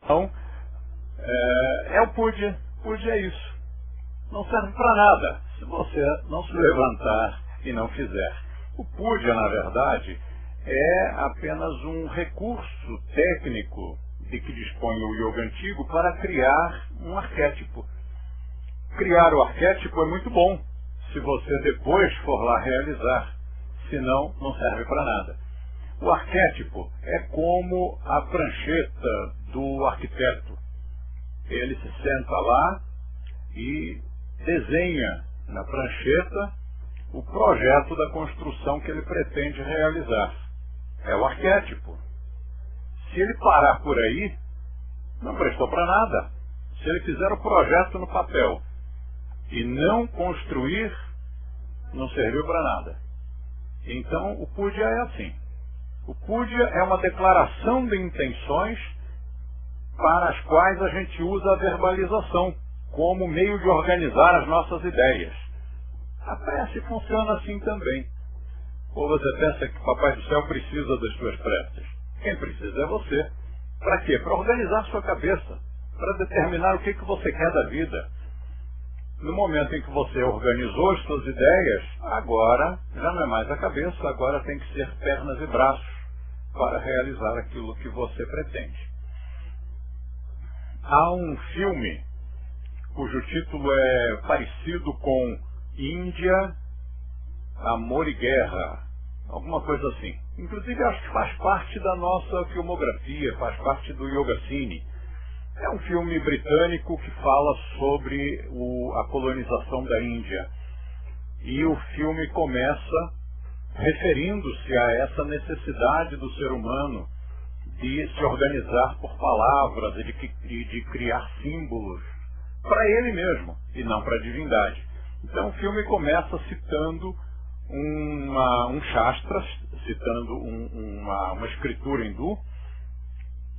Então, é o PUD. PUD é isso. Não serve para nada se você não se levantar e não fizer. O PUD, na verdade, é apenas um recurso técnico de que dispõe o yoga antigo para criar um arquétipo. Criar o arquétipo é muito bom, se você depois for lá realizar, senão não serve para nada. O arquétipo é como a prancheta do arquiteto. Ele se senta lá e desenha na prancheta o projeto da construção que ele pretende realizar. É o arquétipo. Se ele parar por aí, não prestou para nada. Se ele fizer o projeto no papel e não construir, não serviu para nada. Então, o Puja é assim. O Puja é uma declaração de intenções para as quais a gente usa a verbalização como meio de organizar as nossas ideias. A prece funciona assim também. Ou você pensa que o Papai do Céu precisa das suas preces? Quem precisa é você. Para quê? Para organizar sua cabeça, para determinar o que você quer da vida. No momento em que você organizou as suas ideias, agora já não é mais a cabeça, agora tem que ser pernas e braços para realizar aquilo que você pretende. Há um filme cujo título é parecido com Índia, Amor e Guerra, alguma coisa assim. Inclusive acho que faz parte da nossa filmografia, faz parte do Yoga Cine. É um filme britânico que fala sobre a colonização da Índia. E o filme começa referindo-se a essa necessidade do ser humano de se organizar por palavras e de criar símbolos para ele mesmo e não para a divindade. Então o filme começa citando um Shastra, citando uma escritura hindu,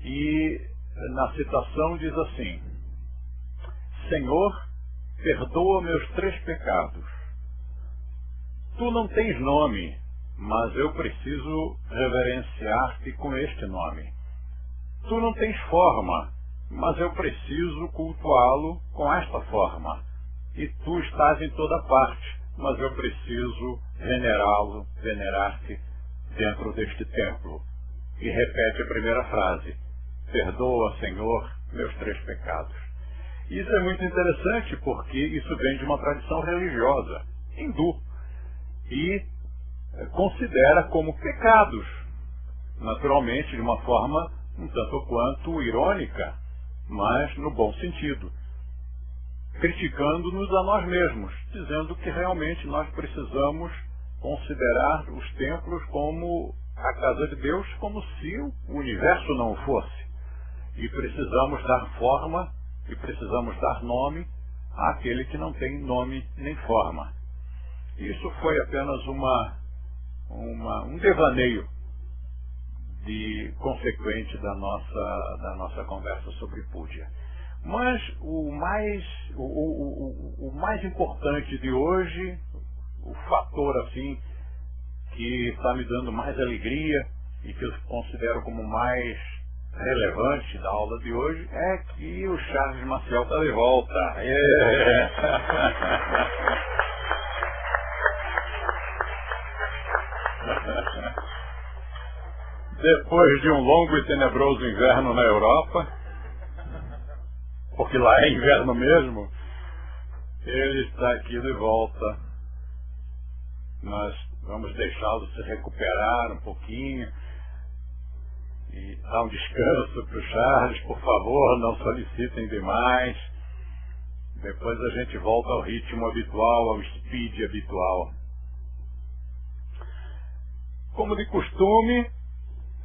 e na citação diz assim: Senhor, perdoa meus 3 pecados. Tu não tens nome, mas eu preciso reverenciar-te com este nome. Tu não tens forma, mas eu preciso cultuá-lo com esta forma. E tu estás em toda parte, mas eu preciso venerá-lo, venerar-te dentro deste templo. E repete a primeira frase: perdoa, Senhor, meus 3 pecados. Isso é muito interessante porque isso vem de uma tradição religiosa hindu e considera como pecados, naturalmente de uma forma um tanto quanto irônica, mas no bom sentido, criticando-nos a nós mesmos, dizendo que realmente nós precisamos considerar os templos como a casa de Deus, como se o universo não o fosse. E precisamos dar forma e precisamos dar nome àquele que não tem nome nem forma. Isso foi apenas um devaneio consequente da nossa conversa sobre Puja. Mas o mais importante de hoje, o fator assim que está me dando mais alegria e que eu considero como mais relevante da aula de hoje, é que o Charles Maciel está de volta. Depois de um longo e tenebroso inverno na Europa, porque lá é inverno mesmo, ele está aqui de volta. Nós vamos deixá-lo se recuperar um pouquinho e dar um descanso para o Charles, por favor, não solicitem demais. Depois a gente volta ao ritmo habitual, ao speed habitual. Como de costume,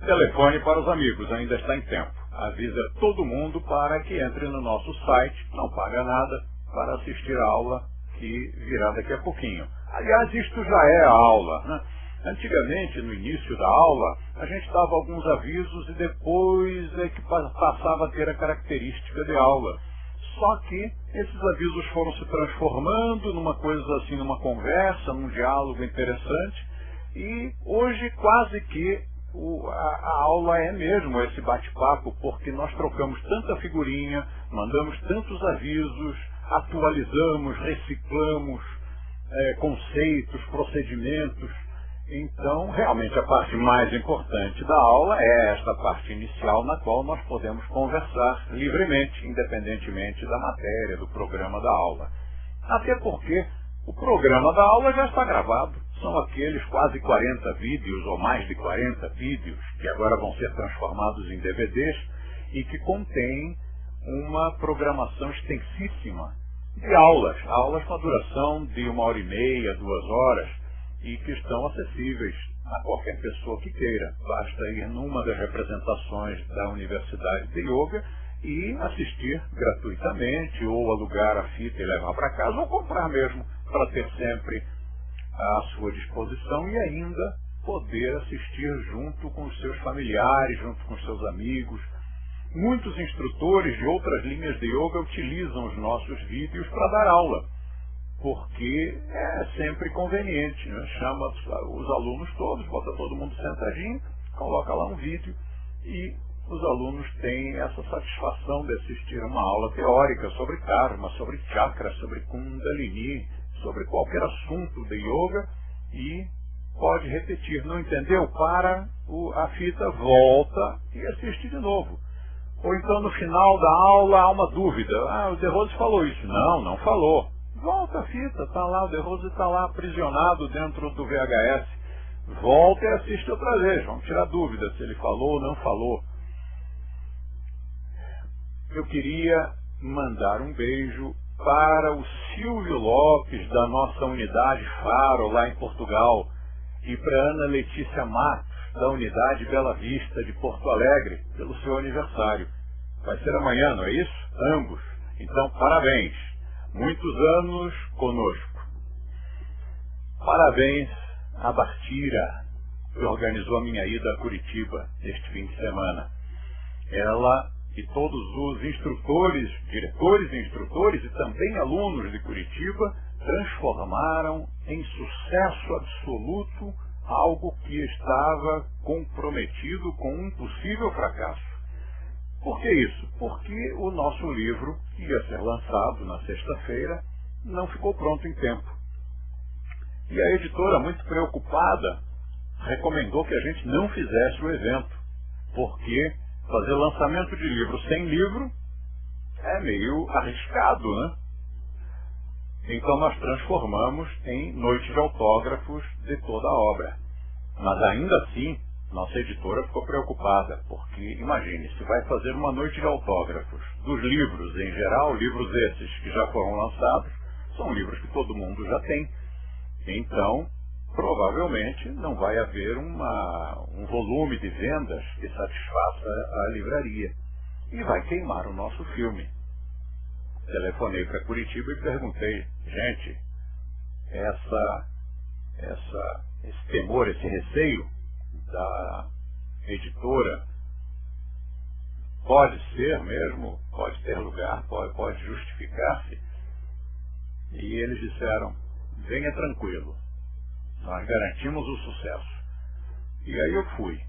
telefone para os amigos, ainda está em tempo. Avisa todo mundo para que entre no nosso site, não paga nada, para assistir a aula que virá daqui a pouquinho. Aliás, isto já é a aula, né? Antigamente, no início da aula, a gente dava alguns avisos e depois é que passava a ter a característica de aula. Só que esses avisos foram se transformando numa coisa assim, numa conversa, num diálogo interessante, e hoje quase que a aula é mesmo esse bate-papo, porque nós trocamos tanta figurinha, mandamos tantos avisos, atualizamos, reciclamos conceitos, procedimentos. Então, realmente, a parte mais importante da aula é esta parte inicial, na qual nós podemos conversar livremente, independentemente da matéria, do programa da aula. Até porque o programa da aula já está gravado. São aqueles quase 40 vídeos, ou mais de 40 vídeos, que agora vão ser transformados em DVDs, e que contêm uma programação extensíssima de aulas com a duração de 1h30, 2 horas, e que estão acessíveis a qualquer pessoa que queira. Basta ir numa das representações da Universidade de Yoga e assistir gratuitamente, ou alugar a fita e levar para casa, ou comprar mesmo, para ter sempre à sua disposição e ainda poder assistir junto com os seus familiares, junto com os seus amigos. Muitos instrutores de outras linhas de yoga utilizam os nossos vídeos para dar aula, porque é sempre conveniente, né? Chama os alunos todos, bota todo mundo sentadinho, coloca lá um vídeo e os alunos têm essa satisfação de assistir a uma aula teórica sobre karma, sobre chakra, sobre kundalini, sobre qualquer assunto de yoga, e pode repetir. Não entendeu? Para a fita, volta e assiste de novo. Ou então no final da aula há uma dúvida. O De Rose falou isso. Não falou. Volta a fita, está lá, o De Rose está lá aprisionado dentro do VHS. Volta e assiste outra vez. Vamos tirar dúvida se ele falou ou não falou. Eu queria mandar um beijo para o Silvio Lopes, da nossa unidade Faro, lá em Portugal, e para Ana Letícia Matos, da unidade Bela Vista, de Porto Alegre, pelo seu aniversário. Vai ser amanhã, não é isso? Ambos. Então, parabéns. Muitos anos conosco. Parabéns à Bartira, que organizou a minha ida a Curitiba este fim de semana. Ela e todos os instrutores, diretores e instrutores e também alunos de Curitiba transformaram em sucesso absoluto algo que estava comprometido com um possível fracasso. Por que isso? Porque o nosso livro, que ia ser lançado na sexta-feira, não ficou pronto em tempo. E a editora, muito preocupada, recomendou que a gente não fizesse o evento, porque fazer lançamento de livro sem livro é meio arriscado, né? Então nós transformamos em noite de autógrafos de toda a obra. Mas ainda assim, nossa editora ficou preocupada, porque imagine, se vai fazer uma noite de autógrafos dos livros em geral, livros esses que já foram lançados, são livros que todo mundo já tem. Então, provavelmente não vai haver um volume de vendas que satisfaça a livraria. E vai queimar o nosso filme. Telefonei para Curitiba e perguntei, gente, esse temor, esse receio da editora pode ser mesmo, pode ter lugar, pode justificar-se? E eles disseram, venha tranquilo. Nós garantimos o sucesso. E aí eu fui.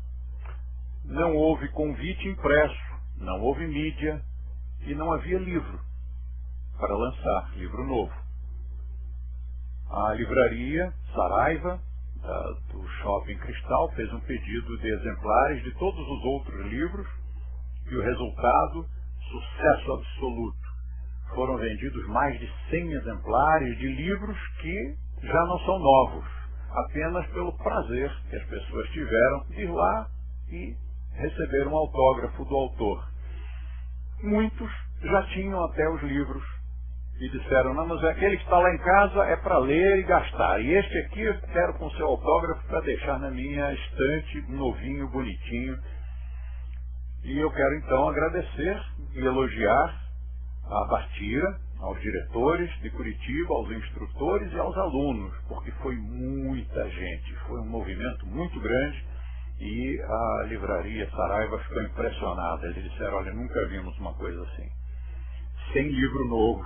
Não houve convite impresso, não houve mídia e não havia livro para lançar, livro novo. A livraria Saraiva, do Shopping Cristal, fez um pedido de exemplares de todos os outros livros e o resultado, sucesso absoluto. Foram vendidos mais de 100 exemplares de livros que já não são novos, apenas pelo prazer que as pessoas tiveram de ir lá e receber um autógrafo do autor. Muitos já tinham até os livros e disseram, não, mas aquele que está lá em casa é para ler e gastar. E este aqui eu quero com seu autógrafo para deixar na minha estante, novinho, bonitinho. E eu quero então agradecer e elogiar a Bartira, aos diretores de Curitiba, aos instrutores e aos alunos, porque foi muita gente, foi um movimento muito grande e a livraria Saraiva ficou impressionada. Eles disseram, olha, nunca vimos uma coisa assim. Sem livro novo,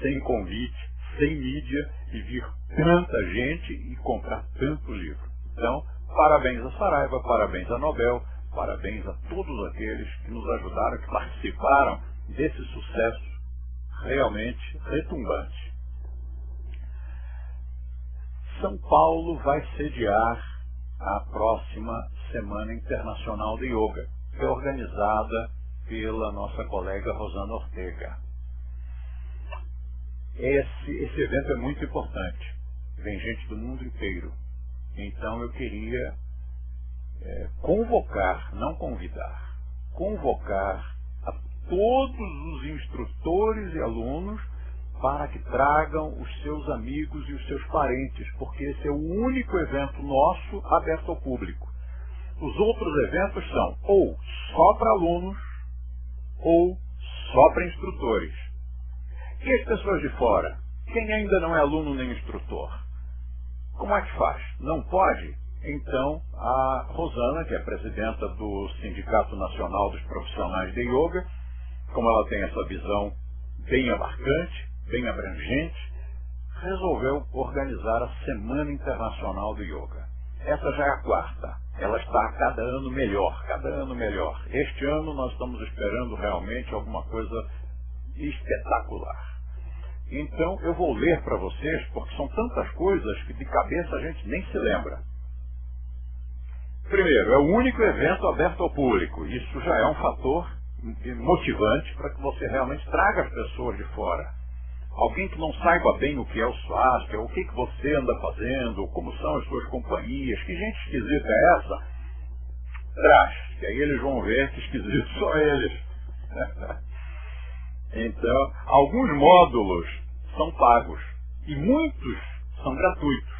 sem convite, sem mídia, e vir tanta gente e comprar tanto livro. Então, Parabéns a Saraiva, parabéns a Nobel, parabéns a todos aqueles que nos ajudaram, que participaram desse sucesso realmente retumbante. São Paulo vai sediar a próxima Semana Internacional de Yoga, que é organizada pela nossa colega Rosana Ortega. Esse evento é muito importante. Vem gente do mundo inteiro. Então eu queria convocar, não convidar, convocar a todos os instrutores e alunos para que tragam os seus amigos e os seus parentes, porque esse é o único evento nosso aberto ao público. Os outros eventos são ou só para alunos ou só para instrutores. E as pessoas de fora? Quem ainda não é aluno nem instrutor? Como é que faz? Não pode? Então, a Rosana, que é presidenta do Sindicato Nacional dos Profissionais de Yoga, como ela tem essa visão bem abarcante, bem abrangente, resolveu organizar a Semana Internacional do Yoga. Essa já é a quarta. Ela está a cada ano melhor, cada ano melhor. Este ano nós estamos esperando realmente alguma coisa espetacular. Então eu vou ler para vocês, porque são tantas coisas que de cabeça a gente nem se lembra. Primeiro, é o único evento aberto ao público. Isso já é um fator motivante para que você realmente traga as pessoas de fora. Alguém que não saiba bem o que é o Swastika, o que você anda fazendo, como são as suas companhias, que gente esquisita é essa? Traz, que aí eles vão ver que esquisito são eles. Então, alguns módulos são pagos e muitos são gratuitos.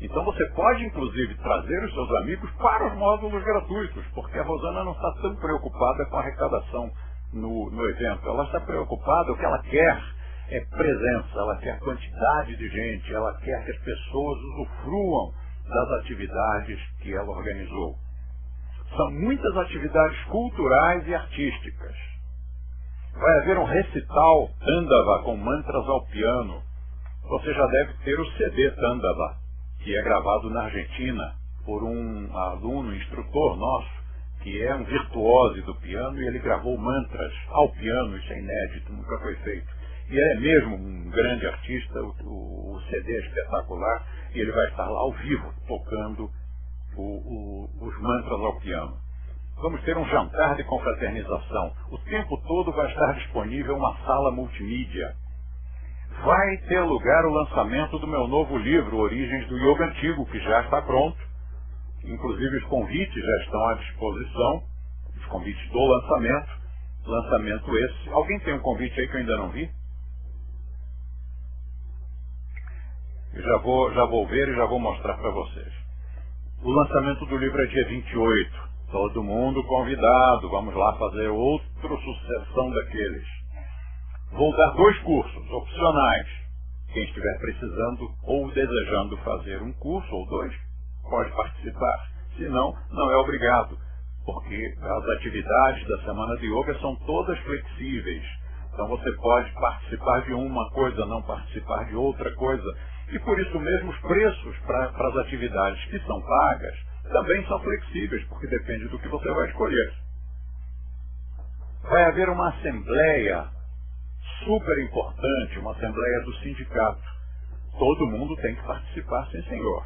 Então você pode, inclusive, trazer os seus amigos para os módulos gratuitos, porque a Rosana não está tão preocupada com a arrecadação no evento. Ela está preocupada, o que ela quer é presença, ela quer quantidade de gente, ela quer que as pessoas usufruam das atividades que ela organizou. São muitas atividades culturais e artísticas. Vai haver um recital Tandava com mantras ao piano. Você já deve ter o CD Tandava, que é gravado na Argentina por um aluno, instrutor nosso, que é um virtuose do piano, e ele gravou mantras ao piano. Isso é inédito, nunca foi feito. E é mesmo um grande artista, o CD é espetacular, e ele vai estar lá ao vivo, tocando os mantras ao piano. Vamos ter um jantar de confraternização. O tempo todo vai estar disponível uma sala multimídia. Vai ter lugar o lançamento do meu novo livro, Origens do Yoga Antigo, que já está pronto. Inclusive os convites já estão à disposição, os convites do lançamento. Lançamento esse. Alguém tem um convite aí que eu ainda não vi? Eu já vou ver e já vou mostrar para vocês. O lançamento do livro é dia 28. Todo mundo convidado. Vamos lá fazer outra sucessão daqueles. Vou dar 2 cursos opcionais. Quem estiver precisando ou desejando fazer um curso ou 2, pode participar. Se não, não é obrigado. Porque as atividades da Semana de Yoga são todas flexíveis. Então você pode participar de uma coisa, não participar de outra coisa. E por isso mesmo os preços para as atividades que são pagas também são flexíveis, porque depende do que você vai escolher. Vai haver uma assembleia super importante, uma assembleia do sindicato. Todo mundo tem que participar, sim senhor.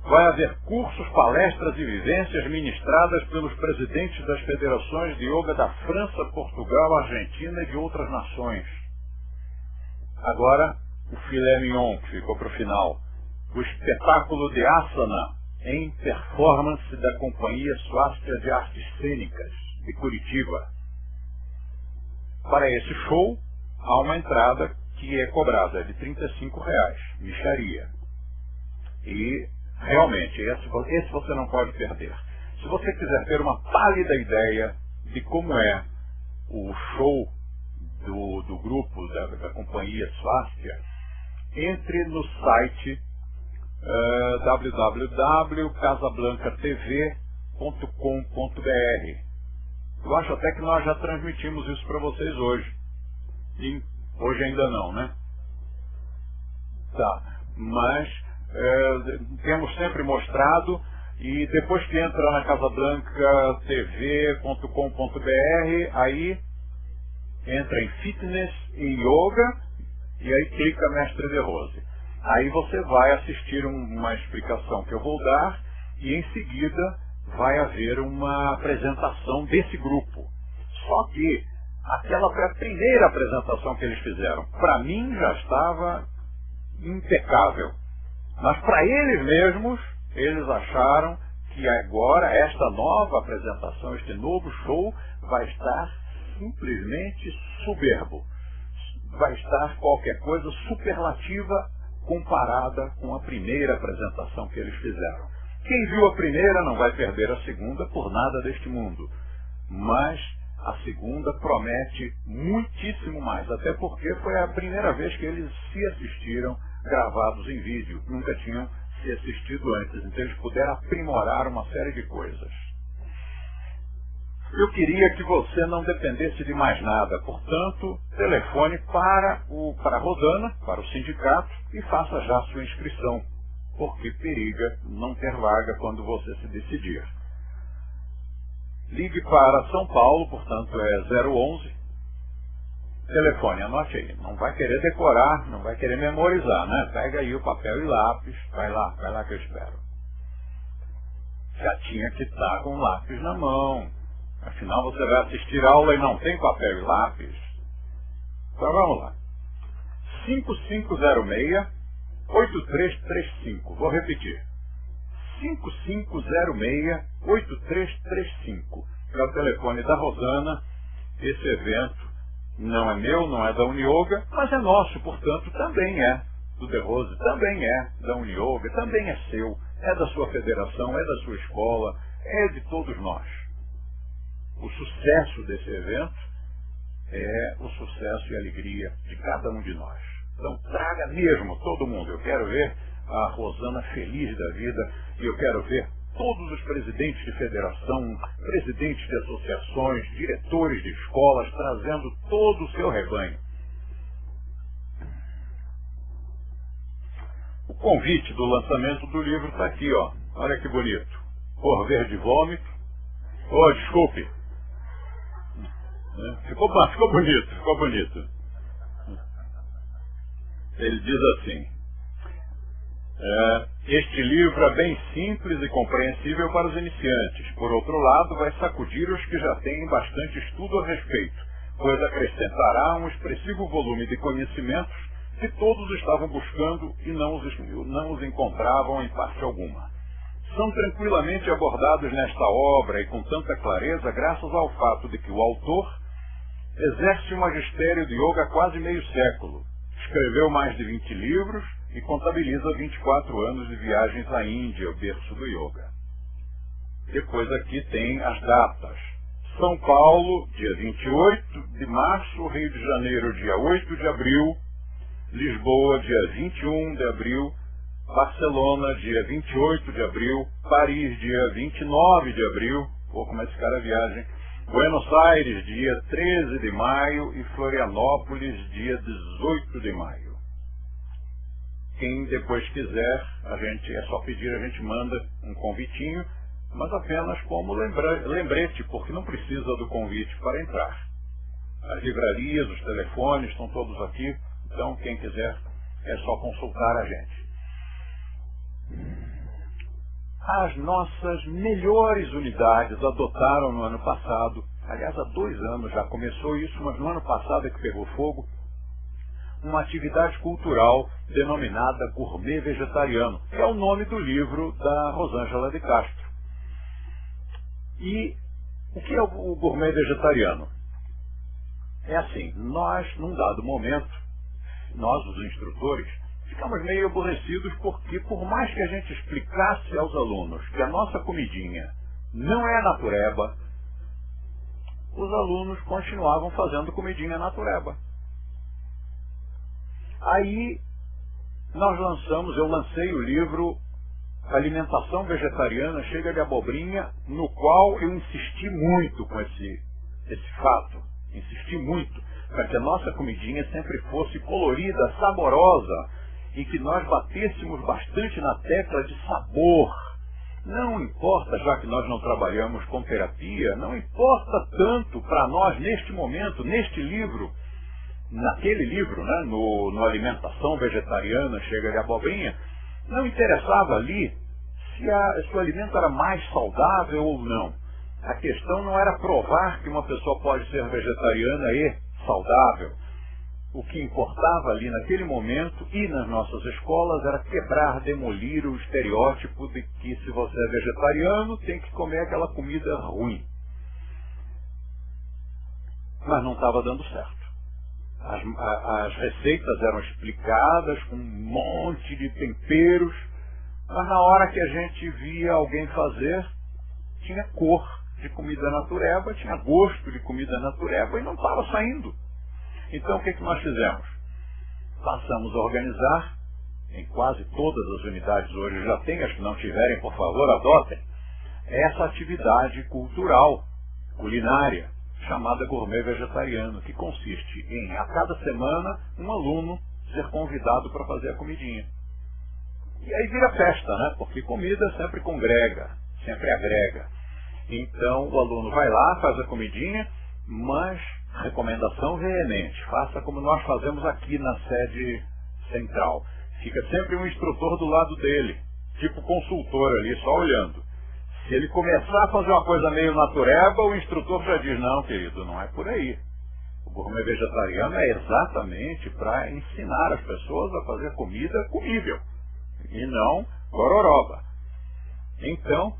Vai haver cursos, palestras e vivências ministradas pelos presidentes das federações de yoga da França, Portugal, Argentina e de outras nações. Agora, o filé mignon, que ficou para o final. O espetáculo de asana em performance da Companhia Swastika de Artes Cênicas, de Curitiba. Para esse show, há uma entrada que é cobrada de R$35, mixaria. E, realmente, esse você não pode perder. Se você quiser ter uma pálida ideia de como é o show do grupo, da Companhia Swastika, entre no site www.casablancatv.com.br. Eu acho até que nós já transmitimos isso para vocês hoje. E hoje ainda não, né? Tá. Mas temos sempre mostrado, e depois que entra na casablancatv.com.br, aí entra em Fitness e Yoga, e aí clica Mestre De Rose. Aí você vai assistir uma explicação que eu vou dar, e em seguida vai haver uma apresentação desse grupo. Só que aquela foi a primeira apresentação que eles fizeram. Para mim já estava impecável. Mas para eles mesmos, eles acharam que agora esta nova apresentação, este novo show, vai estar simplesmente soberbo. Vai estar qualquer coisa superlativa comparada com a primeira apresentação que eles fizeram. Quem viu a primeira não vai perder a segunda por nada deste mundo. Mas a segunda promete muitíssimo mais, até porque foi a primeira vez que eles se assistiram gravados em vídeo. Nunca tinham se assistido antes, então eles puderam aprimorar uma série de coisas. Eu queria que você não dependesse de mais nada, portanto, telefone para a Rosana, para o sindicato, e faça já a sua inscrição, porque periga não ter vaga quando você se decidir. Ligue para São Paulo, portanto é 011. Telefone, anote aí. Não vai querer decorar, não vai querer memorizar, né? Pega aí o papel e lápis, vai lá que eu espero. Já tinha que estar com o lápis na mão. Afinal, você vai assistir aula e não tem papel e lápis. Então vamos lá. 5506-8335. Vou repetir. 5506-8335. É o telefone da Rosana. Esse evento não é meu, não é da Unioga, mas é nosso, portanto, também é do De Rose, também é da Unioga, também é seu, é da sua federação, é da sua escola, é de todos nós. O sucesso desse evento é o sucesso e a alegria de cada um de nós. Então traga mesmo todo mundo. Eu quero ver a Rosana feliz da vida, e eu quero ver todos os presidentes de federação, presidentes de associações, diretores de escolas, trazendo todo o seu rebanho. O convite do lançamento do livro está aqui, ó. Olha que bonito. Cor verde vômito. Oh, desculpe. Ficou bonito. Ele diz assim: este livro é bem simples e compreensível para os iniciantes. Por outro lado, vai sacudir os que já têm bastante estudo a respeito, pois acrescentará um expressivo volume de conhecimentos que todos estavam buscando e não os encontravam em parte alguma. São tranquilamente abordados nesta obra e com tanta clareza graças ao fato de que o autor exerce o magistério de yoga há quase meio século. Escreveu mais de 20 livros e contabiliza 24 anos de viagens à Índia, o berço do yoga. Depois aqui tem as datas. São Paulo, dia 28 de março, Rio de Janeiro, dia 8 de abril, Lisboa, dia 21 de abril, Barcelona, dia 28 de abril, Paris, dia 29 de abril, vou como esse cara viagem, Buenos Aires, dia 13 de maio e Florianópolis, dia 18 de maio. Quem depois quiser, é só pedir, a gente manda um convitinho, mas apenas como lembrete, porque não precisa do convite para entrar. As livrarias, os telefones estão todos aqui, então quem quiser é só consultar a gente. As nossas melhores unidades adotaram no ano passado, aliás, há 2 anos já começou isso, mas no ano passado é que pegou fogo, uma atividade cultural denominada Gourmet Vegetariano, que é o nome do livro da Rosângela de Castro. E o que é o Gourmet Vegetariano? É assim, nós, num dado momento, nós, os instrutores, ficamos meio aborrecidos porque, por mais que a gente explicasse aos alunos que a nossa comidinha não é natureba, os alunos continuavam fazendo comidinha natureba. Aí eu lancei o livro Alimentação Vegetariana Chega de Abobrinha, no qual eu insisti muito com esse fato, insisti muito para que a nossa comidinha sempre fosse colorida, saborosa em que nós batêssemos bastante na tecla de sabor. Não importa, já que nós não trabalhamos com terapia, não importa tanto para nós neste momento, neste livro, naquele livro, né, no Alimentação Vegetariana, chega de abobrinha, não interessava ali se o alimento era mais saudável ou não. A questão não era provar que uma pessoa pode ser vegetariana e saudável. O que importava ali naquele momento e nas nossas escolas era quebrar, demolir o estereótipo de que se você é vegetariano tem que comer aquela comida ruim. Mas não estava dando certo. As receitas eram explicadas com um monte de temperos, mas na hora que a gente via alguém fazer, tinha cor de comida natureba, tinha gosto de comida natureba e não estava saindo. Então o que nós fizemos? Passamos a organizar, em quase todas as unidades hoje já tem, as que não tiverem, por favor, adotem, essa atividade cultural, culinária, chamada gourmet vegetariano, que consiste em, a cada semana, um aluno ser convidado para fazer a comidinha. E aí vira festa, né? Porque comida sempre congrega, sempre agrega. Então o aluno vai lá, faz a comidinha, mas recomendação veemente, faça como nós fazemos aqui na sede central. Fica sempre um instrutor do lado dele, tipo consultor ali, só olhando. Se ele começar a fazer uma coisa meio natureba, o instrutor já diz, não, querido, não é por aí. O gourmet vegetariano é exatamente para ensinar as pessoas a fazer comida comível, e não gororoba. Então,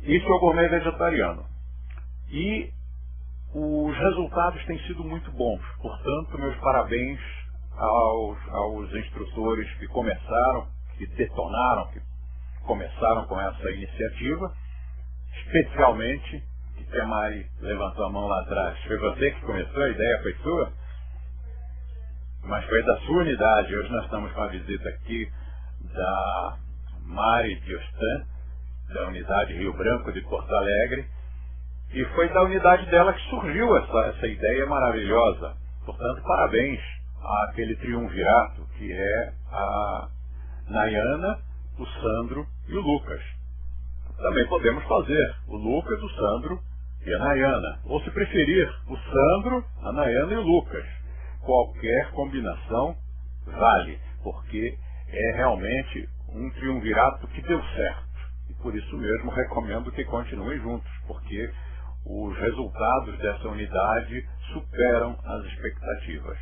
isso é o gourmet vegetariano. E os resultados têm sido muito bons. Portanto, meus parabéns aos instrutores que começaram, que detonaram, que começaram com essa iniciativa. Especialmente, que a Mari levantou a mão lá atrás. Foi você que começou? A ideia foi sua? Mas foi da sua unidade. Hoje nós estamos com a visita aqui da Mari Diostan, da unidade Rio Branco de Porto Alegre. E foi da unidade dela que surgiu essa ideia maravilhosa. Portanto, parabéns àquele triunvirato que é a Nayana, o Sandro e o Lucas. Também podemos fazer o Lucas, o Sandro e a Nayana. Ou, se preferir, o Sandro, a Nayana e o Lucas. Qualquer combinação vale, porque é realmente um triunvirato que deu certo. E por isso mesmo recomendo que continuem juntos, porque os resultados dessa unidade superam as expectativas.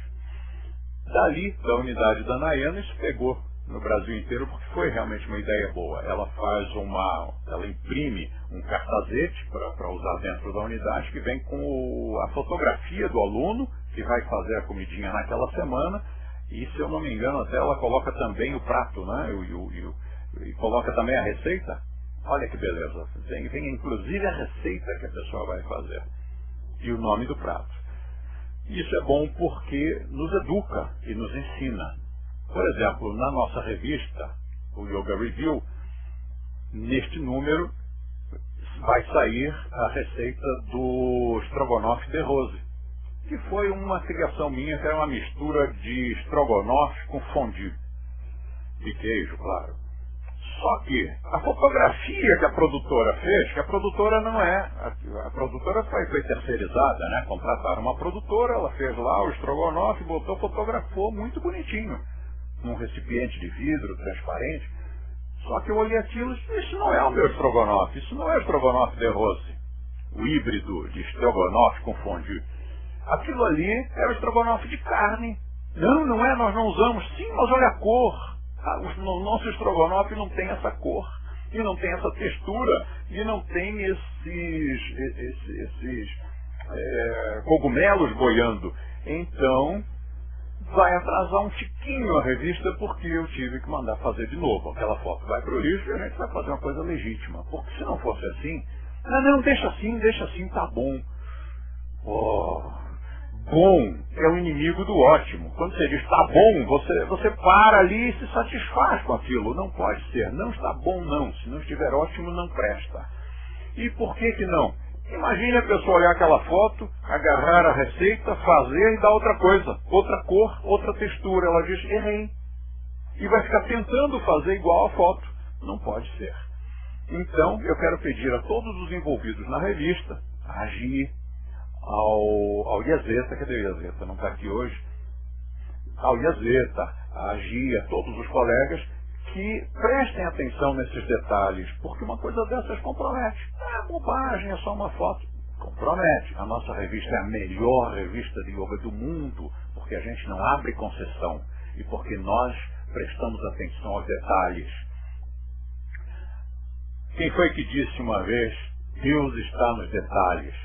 Dali, da unidade da Nayana, isso pegou no Brasil inteiro, porque foi realmente uma ideia boa. Ela imprime um cartazete para usar dentro da unidade, que vem com a fotografia do aluno, que vai fazer a comidinha naquela semana, e, se eu não me engano, até ela coloca também o prato, né? E coloca também a receita. Olha que beleza. Vem inclusive a receita que a pessoa vai fazer. E o nome do prato. Isso é bom porque nos educa e nos ensina. Por exemplo, na nossa revista, o Yoga Review, neste número vai sair a receita do estrogonofe de rose, que foi uma criação minha, que era uma mistura de estrogonofe com fondue, de queijo, claro. Só que a fotografia que a produtora fez, que a produtora não é, a produtora foi terceirizada, né? Contrataram uma produtora, ela fez lá o estrogonofe, botou, fotografou muito bonitinho, num recipiente de vidro transparente. Só que eu olhei aquilo e disse, isso não é o meu estrogonofe, isso não é o estrogonofe de rose, o híbrido de estrogonofe com fondue. Aquilo ali é o estrogonofe de carne. Não, não é, nós não usamos. Sim, mas olha a cor. O nosso estrogonofe não tem essa cor, e não tem essa textura, e não tem esses cogumelos boiando. Então, vai atrasar um tiquinho a revista, porque eu tive que mandar fazer de novo. Aquela foto vai para o lixo e a gente vai fazer uma coisa legítima. Porque se não fosse assim, não, deixa assim, tá bom. Bom é o inimigo do ótimo. Quando você diz tá bom, você para ali e se satisfaz com aquilo. Não pode ser, não está bom não. Se não estiver ótimo, não presta. E por que não? Imagine a pessoa olhar aquela foto, agarrar a receita, fazer e dar outra coisa, outra cor, outra textura. Ela diz, errei. e vai ficar tentando fazer igual a foto. Não pode ser. Então, eu quero pedir a todos os envolvidos na revista, a Agi, ao Iazeta, cadê o Iazeta? Não está aqui hoje. Ao Iazeta, a Agi, a todos os colegas, que prestem atenção nesses detalhes, porque uma coisa dessas compromete. É bobagem, é só uma foto. Compromete. A nossa revista é a melhor revista de yoga do mundo, porque a gente não abre concessão e porque nós prestamos atenção aos detalhes. Quem foi que disse uma vez, Deus está nos detalhes?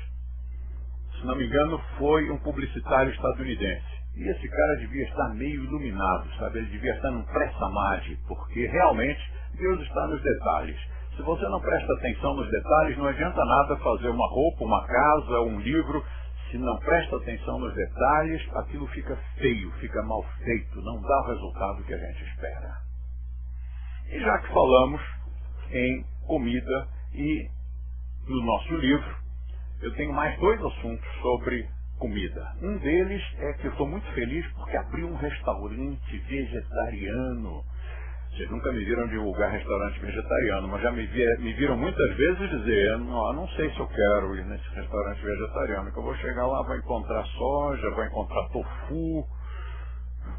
Se não me engano, foi um publicitário estadunidense. E esse cara devia estar meio iluminado, sabe? Ele devia estar num pré-samadhi, porque realmente Deus está nos detalhes. Se você não presta atenção nos detalhes, não adianta nada fazer uma roupa, uma casa, um livro. Se não presta atenção nos detalhes, aquilo fica feio, fica mal feito, não dá o resultado que a gente espera. E já que falamos em comida e no nosso livro, eu tenho mais 2 assuntos sobre comida. Um deles é que eu estou muito feliz porque abriu um restaurante vegetariano. Vocês nunca me viram divulgar restaurante vegetariano, mas já me viram muitas vezes dizer, não sei se eu quero ir nesse restaurante vegetariano, que eu vou chegar lá, vou encontrar soja, vou encontrar tofu,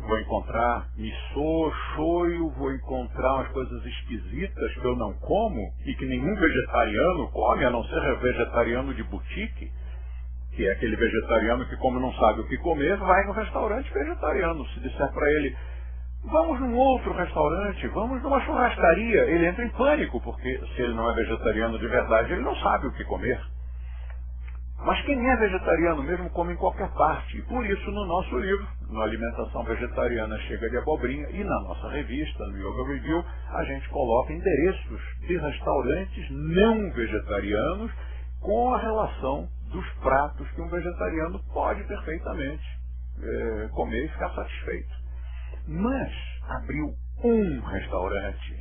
vou encontrar miso, shoyu, vou encontrar umas coisas esquisitas que eu não como e que nenhum vegetariano come, a não ser vegetariano de boutique, que é aquele vegetariano que, como não sabe o que comer, vai no restaurante vegetariano. Se disser para ele, vamos num outro restaurante, vamos numa churrascaria, ele entra em pânico, porque se ele não é vegetariano de verdade, ele não sabe o que comer. Mas quem é vegetariano mesmo come em qualquer parte. E por isso, no nosso livro, no Alimentação Vegetariana Chega de Abobrinha, e na nossa revista, no Yoga Review, a gente coloca endereços de restaurantes não vegetarianos com a relação dos pratos que um vegetariano pode perfeitamente comer e ficar satisfeito. Mas abriu um restaurante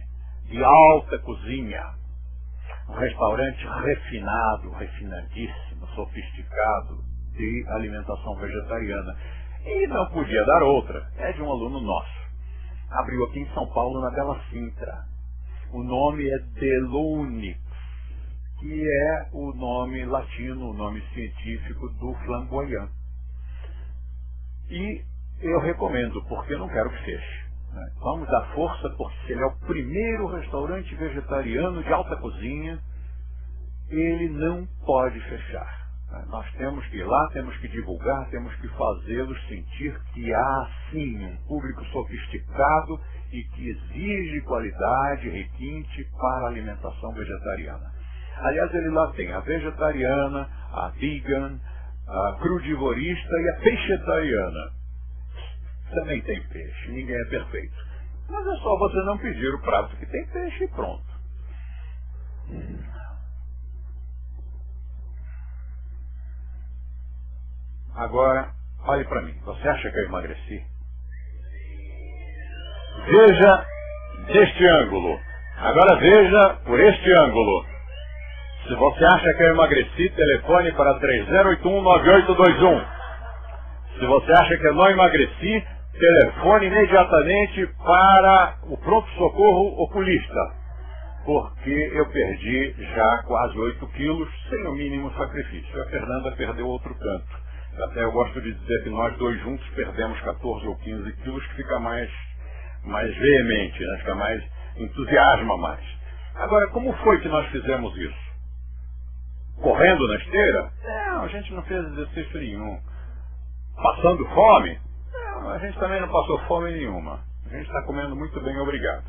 de alta cozinha, um restaurante refinado, refinadíssimo, sofisticado, de alimentação vegetariana. E não podia dar outra, é de um aluno nosso. Abriu aqui em São Paulo, na Bela Sintra. O nome é Delunix, que é o nome latino, o nome científico do flamboyant. E eu recomendo, porque eu não quero que feche. Vamos dar força, porque se ele é o primeiro restaurante vegetariano de alta cozinha, ele não pode fechar. Nós temos que ir lá, temos que divulgar, temos que fazê-los sentir que há, sim, um público sofisticado e que exige qualidade, requinte para a alimentação vegetariana. Aliás, ele lá tem a vegetariana, a vegan, a crudivorista e a peixetariana. Também tem peixe, ninguém é perfeito. Mas é só você não pedir o prato que tem peixe e pronto. Agora, olhe para mim. Você acha que eu emagreci? Veja deste ângulo. Agora veja por este ângulo. Se você acha que eu emagreci, telefone para 3081-9821. Se você acha que eu não emagreci, telefone imediatamente para o pronto-socorro oculista, porque eu perdi já quase 8 quilos sem o mínimo sacrifício. A Fernanda perdeu outro tanto. Até eu gosto de dizer que nós dois juntos perdemos 14 ou 15 quilos, que fica mais veemente, né? Fica mais, entusiasma mais. Agora, como foi que nós fizemos isso? Correndo na esteira? Não, a gente não fez exercício nenhum. Passando fome? Não, a gente também não passou fome nenhuma. A gente está comendo muito bem, obrigado.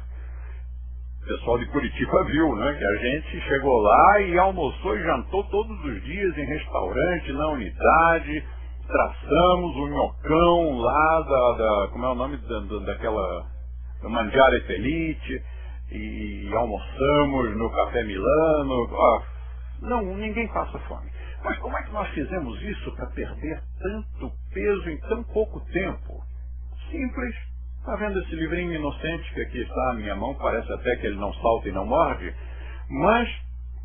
O pessoal de Curitiba viu, né, que a gente chegou lá e almoçou e jantou todos os dias em restaurante, na unidade. Traçamos um nhocão lá como é o nome daquela Mangiare Felice, e almoçamos no Café Milano. Não, ninguém passa fome. Mas como é que nós fizemos isso para perder tanto peso em tão pouco tempo? Simples. Está vendo esse livrinho inocente que aqui está na minha mão? Parece até que ele não salta e não morde. Mas,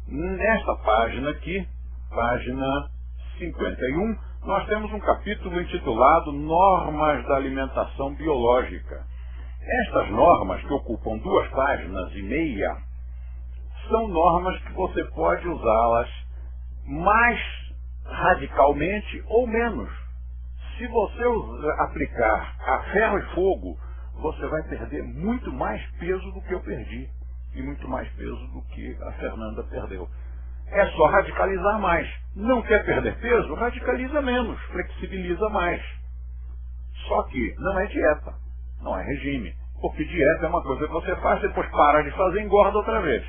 nesta página aqui, página 51, nós temos um capítulo intitulado Normas da Alimentação Biológica. Estas normas, que ocupam 2 páginas e meia, são normas que você pode usá-las mais radicalmente ou menos. Se você aplicar a ferro e fogo, você vai perder muito mais peso do que eu perdi e muito mais peso do que a Fernanda perdeu. É só radicalizar mais. Não quer perder peso? Radicaliza menos, flexibiliza mais. Só que não é dieta, não é regime. Porque dieta é uma coisa que você faz, depois para de fazer e engorda outra vez.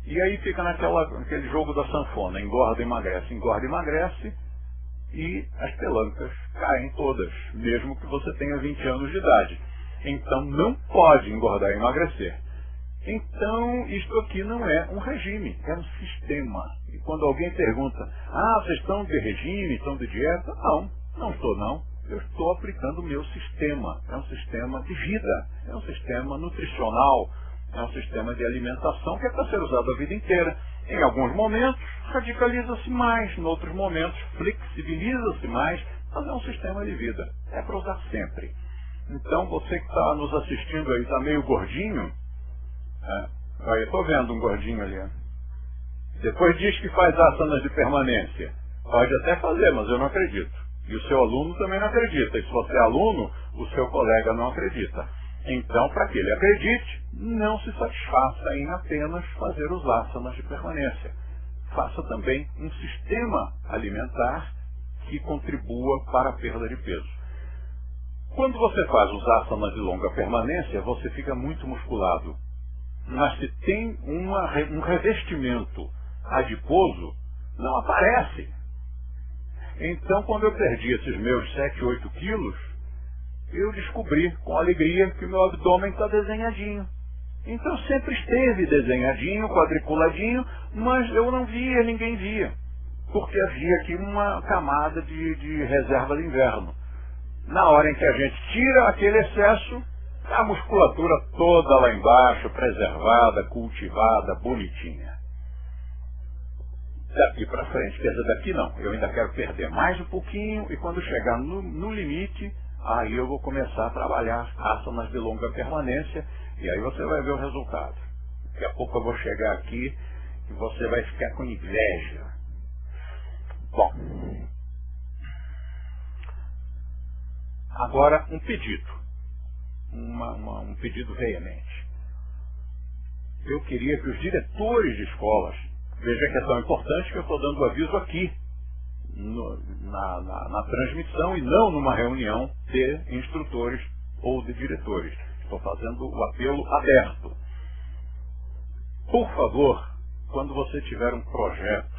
E aí fica naquele jogo da sanfona, engorda e emagrece, e as pelancas caem todas, mesmo que você tenha 20 anos de idade. Então não pode engordar e emagrecer. Então isto aqui não é um regime, é um sistema. E quando alguém pergunta, vocês estão de regime, estão de dieta? Não, não estou não. Eu estou aplicando o meu sistema. É um sistema de vida, é um sistema nutricional, é um sistema de alimentação que é para ser usado a vida inteira. Em alguns momentos, radicaliza-se mais, em outros momentos, flexibiliza-se mais, mas é um sistema de vida. É para usar sempre. Então, você que está nos assistindo aí, está meio gordinho, eu estou vendo um gordinho ali. Depois diz que faz asanas de permanência. Pode até fazer, mas eu não acredito. E o seu aluno também não acredita. E se você é aluno, o seu colega não acredita. Então, para que ele acredite, não se satisfaça em apenas fazer os asanas de permanência. Faça também um sistema alimentar que contribua para a perda de peso. Quando você faz os asanas de longa permanência, você fica muito musculado. Mas se tem um revestimento adiposo, não aparece. Então, quando eu perdi esses meus 7, 8 quilos, eu descobri com alegria que o meu abdômen está desenhadinho. Então sempre esteve desenhadinho, quadriculadinho, mas eu não via, ninguém via. Porque havia aqui uma camada de reserva de inverno. Na hora em que a gente tira aquele excesso, a musculatura toda lá embaixo, preservada, cultivada, bonitinha. Daqui para frente, quer dizer, daqui não. Eu ainda quero perder mais um pouquinho e quando chegar no limite, aí eu vou começar a trabalhar asanas de longa permanência e aí você vai ver o resultado. Daqui a pouco eu vou chegar aqui e você vai ficar com inveja. Bom, agora um pedido. Um pedido veemente. Eu queria que os diretores de escolas, veja que é tão importante que eu estou dando o aviso aqui, na transmissão e não numa reunião de instrutores ou de diretores. Estou fazendo o apelo aberto. Por favor, quando você tiver um projeto,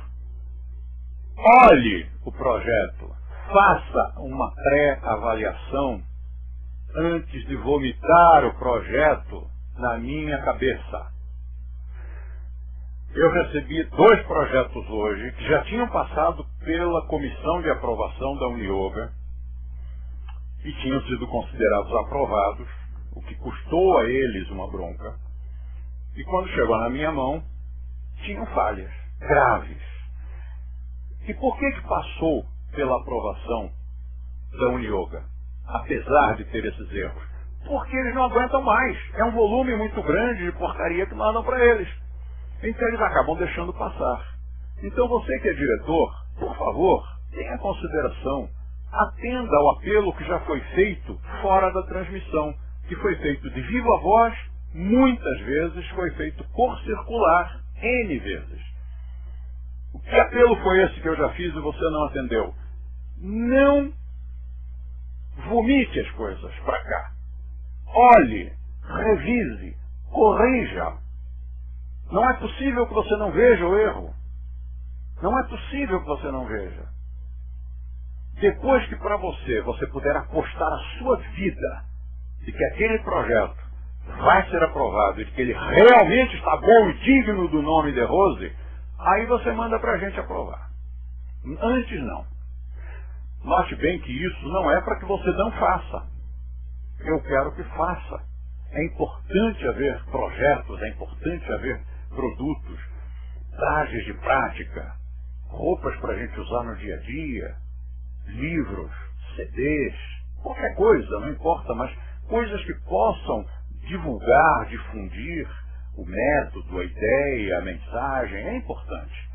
olhe o projeto, faça uma pré-avaliação antes de vomitar o projeto na minha cabeça. Eu recebi 2 projetos hoje que já tinham passado pela comissão de aprovação da Unioga e tinham sido considerados aprovados, o que custou a eles uma bronca. E quando chegou na minha mão, tinham falhas graves. E por que passou pela aprovação da Unioga, apesar de ter esses erros? Porque eles não aguentam mais. É um volume muito grande de porcaria que mandam para eles. Então eles acabam deixando passar. Então você que é diretor, por favor, tenha consideração, atenda ao apelo que já foi feito fora da transmissão, que foi feito de viva voz, muitas vezes foi feito por circular, N vezes. O que apelo foi esse que eu já fiz e você não atendeu? Não vomite as coisas para cá. Olhe, revise, corrija. Não é possível que você não veja o erro. Não é possível que você não veja. Depois que para você puder apostar a sua vida de que aquele projeto vai ser aprovado e de que ele realmente está bom e digno do nome de Rose, aí você manda para a gente aprovar. Antes não. Note bem que isso não é para que você não faça. Eu quero que faça. É importante haver projetos, é importante haver produtos, trajes de prática, roupas para a gente usar no dia a dia, livros, CDs, qualquer coisa, não importa, mas coisas que possam divulgar, difundir o método, a ideia, a mensagem, é importante.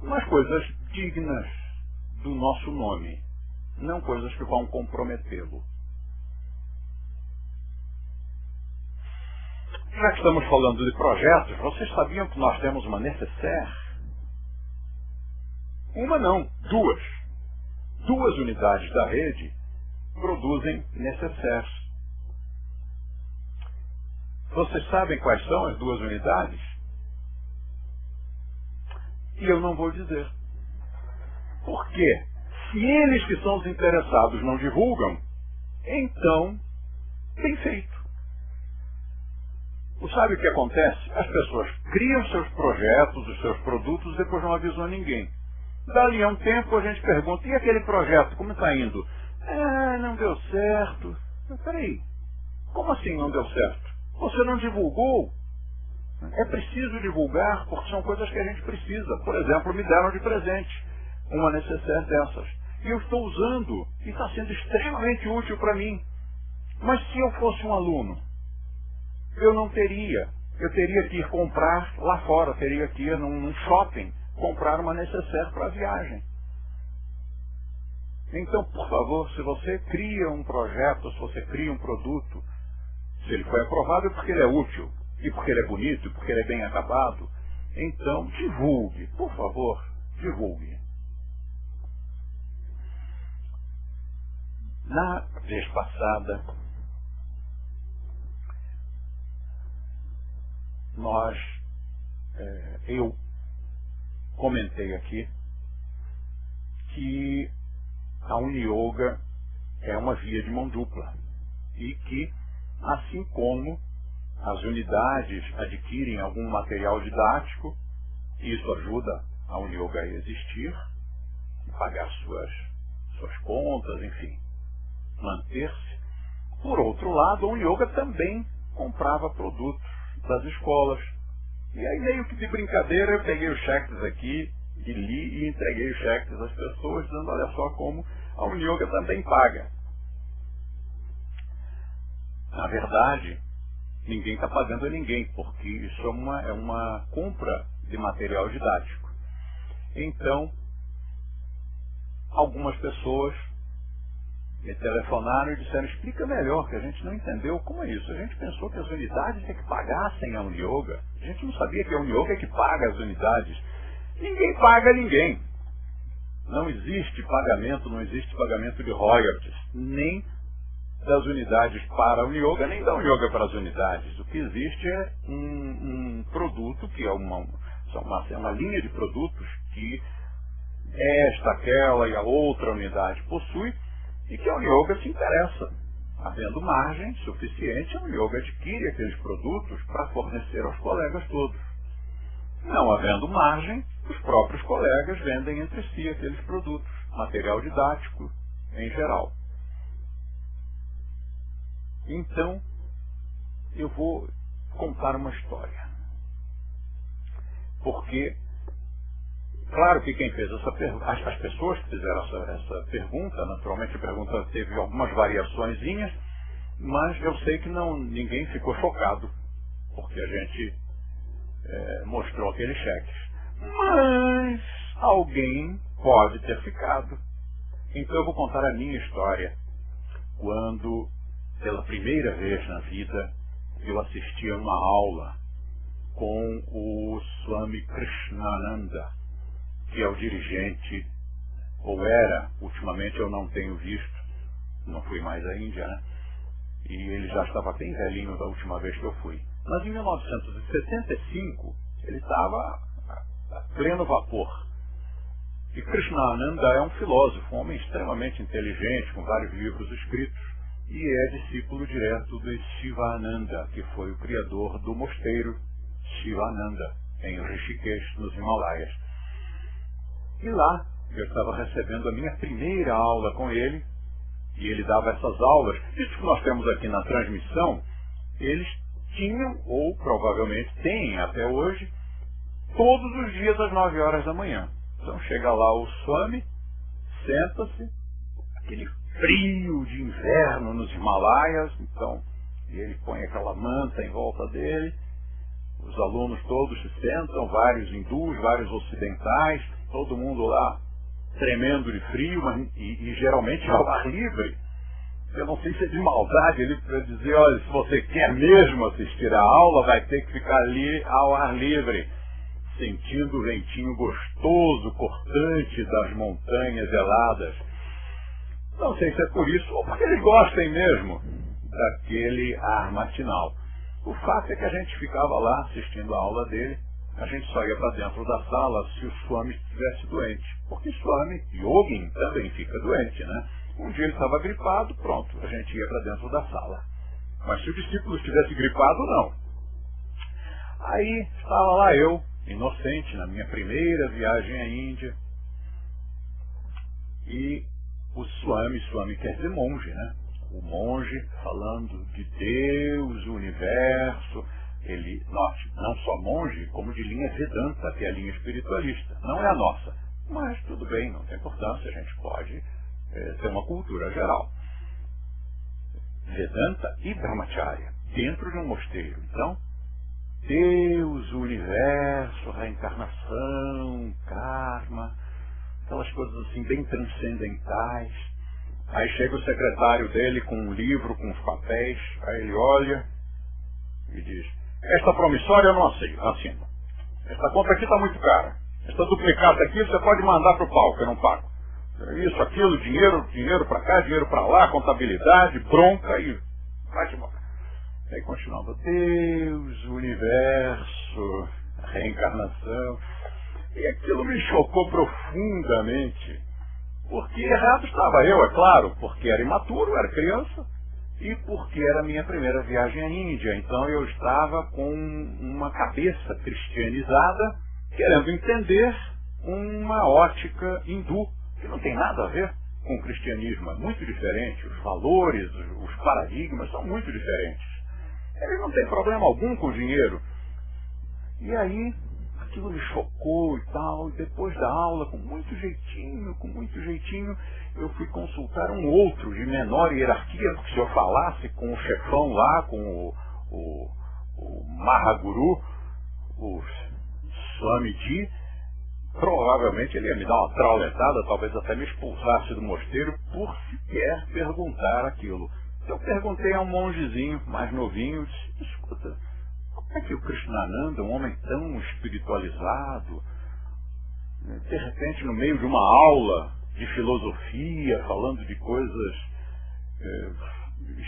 Mas coisas dignas do nosso nome, não coisas que vão comprometê-lo. Já que estamos falando de projetos, vocês sabiam que nós temos uma necessaire? Uma não, duas. Duas unidades da rede produzem necessaires. Vocês sabem quais são as duas unidades? E eu não vou dizer. Por quê? Se eles que são os interessados não divulgam, então tem feito. Sabe o que acontece? As pessoas criam seus projetos, os seus produtos, e depois não avisam a ninguém. Dali a um tempo a gente pergunta, e aquele projeto, como está indo? Não deu certo. Mas peraí, como assim não deu certo? Você não divulgou? É preciso divulgar porque são coisas que a gente precisa. Por exemplo, me deram de presente uma necessaire dessas. E eu estou usando e está sendo extremamente útil para mim. Mas se eu fosse um aluno, eu não teria. Eu teria que ir comprar lá fora, teria que ir num shopping, comprar uma necessaire para a viagem. Então, por favor, se você cria um projeto, se você cria um produto, se ele foi aprovado é porque ele é útil, e porque ele é bonito, e porque ele é bem acabado, então divulgue, por favor, divulgue. Na vez passada, eu comentei aqui que a Uniyoga é uma via de mão dupla e que, assim como as unidades adquirem algum material didático, isso ajuda a Uniyoga a existir, pagar suas contas, enfim, manter-se. Por outro lado, a Uniyoga também comprava produtos das escolas. E aí, meio que de brincadeira, eu peguei os cheques aqui e li e entreguei os cheques às pessoas, dizendo, olha só como a Uniyoga também paga. Na verdade, ninguém está pagando a ninguém, porque isso é uma compra de material didático. Então, algumas pessoas me telefonaram e disseram, explica melhor, que a gente não entendeu como é isso. A gente pensou que as unidades é que pagassem a Uniyoga. A gente não sabia que a Uniyoga é que paga as unidades. Ninguém paga ninguém. Não existe pagamento de royalties, nem das unidades para a Uniyoga, nem da Uniyoga para as unidades. O que existe é um produto, que é uma linha de produtos que esta, aquela e a outra unidade possui, e que a Uniyoga se interessa. Havendo margem suficiente, a Uniyoga adquire aqueles produtos para fornecer aos colegas todos. Não havendo margem, os próprios colegas vendem entre si aqueles produtos, material didático em geral. Então, eu vou contar uma história. Porque, claro que quem fez essa pergunta, as pessoas que fizeram essa pergunta, naturalmente a pergunta teve algumas variaçõezinhas, mas eu sei que ninguém ficou chocado, porque a gente mostrou aqueles cheques. Mas alguém pode ter ficado. Então eu vou contar a minha história. Quando, pela primeira vez na vida, eu assisti a uma aula com o Swami Krishnananda, que é o dirigente, ou era, ultimamente eu não tenho visto, não fui mais à Índia, né? E ele já estava bem velhinho da última vez que eu fui. Mas em 1975, ele estava a pleno vapor. E Krishnananda é um filósofo, um homem extremamente inteligente, com vários livros escritos, e é discípulo direto de Shivananda, que foi o criador do mosteiro Shivananda, em Rishikesh, nos Himalaias. E lá, eu estava recebendo a minha primeira aula com ele, e ele dava essas aulas. Isso que nós temos aqui na transmissão, eles tinham, ou provavelmente têm até hoje, todos os dias às 9 horas da manhã. Então chega lá o Swami, senta-se, aquele frio de inverno nos Himalaias, então ele põe aquela manta em volta dele, os alunos todos se sentam, vários hindus, vários ocidentais, todo mundo lá tremendo de frio, mas, e geralmente ao ar livre. Eu não sei se é de maldade ele para dizer, olha, se você quer mesmo assistir a aula, vai ter que ficar ali ao ar livre, sentindo o ventinho gostoso, cortante das montanhas geladas. Não sei se é por isso, ou porque eles gostem mesmo daquele ar matinal. O fato é que a gente ficava lá assistindo a aula dele, a gente só ia para dentro da sala se o Swami estivesse doente, porque Swami, Yogin, também fica doente, né? Um dia ele estava gripado, pronto, a gente ia para dentro da sala. Mas se o discípulo estivesse gripado, não. Aí estava lá eu, inocente, na minha primeira viagem à Índia, e o Swami quer dizer monge, né? O monge falando de Deus, o universo. Ele, note, não só monge, como de linha Vedanta, que é a linha espiritualista. Não é a nossa, mas tudo bem, não tem importância, a gente pode ter uma cultura geral. Vedanta e Brahmacharya, dentro de um mosteiro. Então, Deus, o universo, reencarnação, karma, aquelas coisas assim bem transcendentais. Aí chega o secretário dele com um livro, com os papéis, aí ele olha e diz: esta promissória eu não assino. Esta conta aqui está muito cara. Esta duplicata aqui você pode mandar para o pau, que eu não pago. Isso, aquilo, dinheiro para cá, dinheiro para lá, contabilidade, bronca e vai-te embora. Aí continuava: Deus, o universo, a reencarnação. E aquilo me chocou profundamente. Porque errado estava eu, é claro, porque era imaturo, era criança, e porque era a minha primeira viagem à Índia. Então eu estava com uma cabeça cristianizada, querendo entender uma ótica hindu, que não tem nada a ver com o cristianismo, é muito diferente, os valores, os paradigmas são muito diferentes. Eles não têm problema algum com o dinheiro. E aí, aquilo me chocou e tal, e depois da aula, com muito jeitinho, eu fui consultar um outro de menor hierarquia, porque se eu falasse com o chefão lá, com o Mahaguru, o Swamiji, provavelmente ele ia me dar uma trauletada, talvez até me expulsasse do mosteiro por sequer perguntar aquilo. Eu perguntei a um mongezinho mais novinho, disse: escuta, como é que o Krishnananda, um homem tão espiritualizado, de repente no meio de uma aula de filosofia, falando de coisas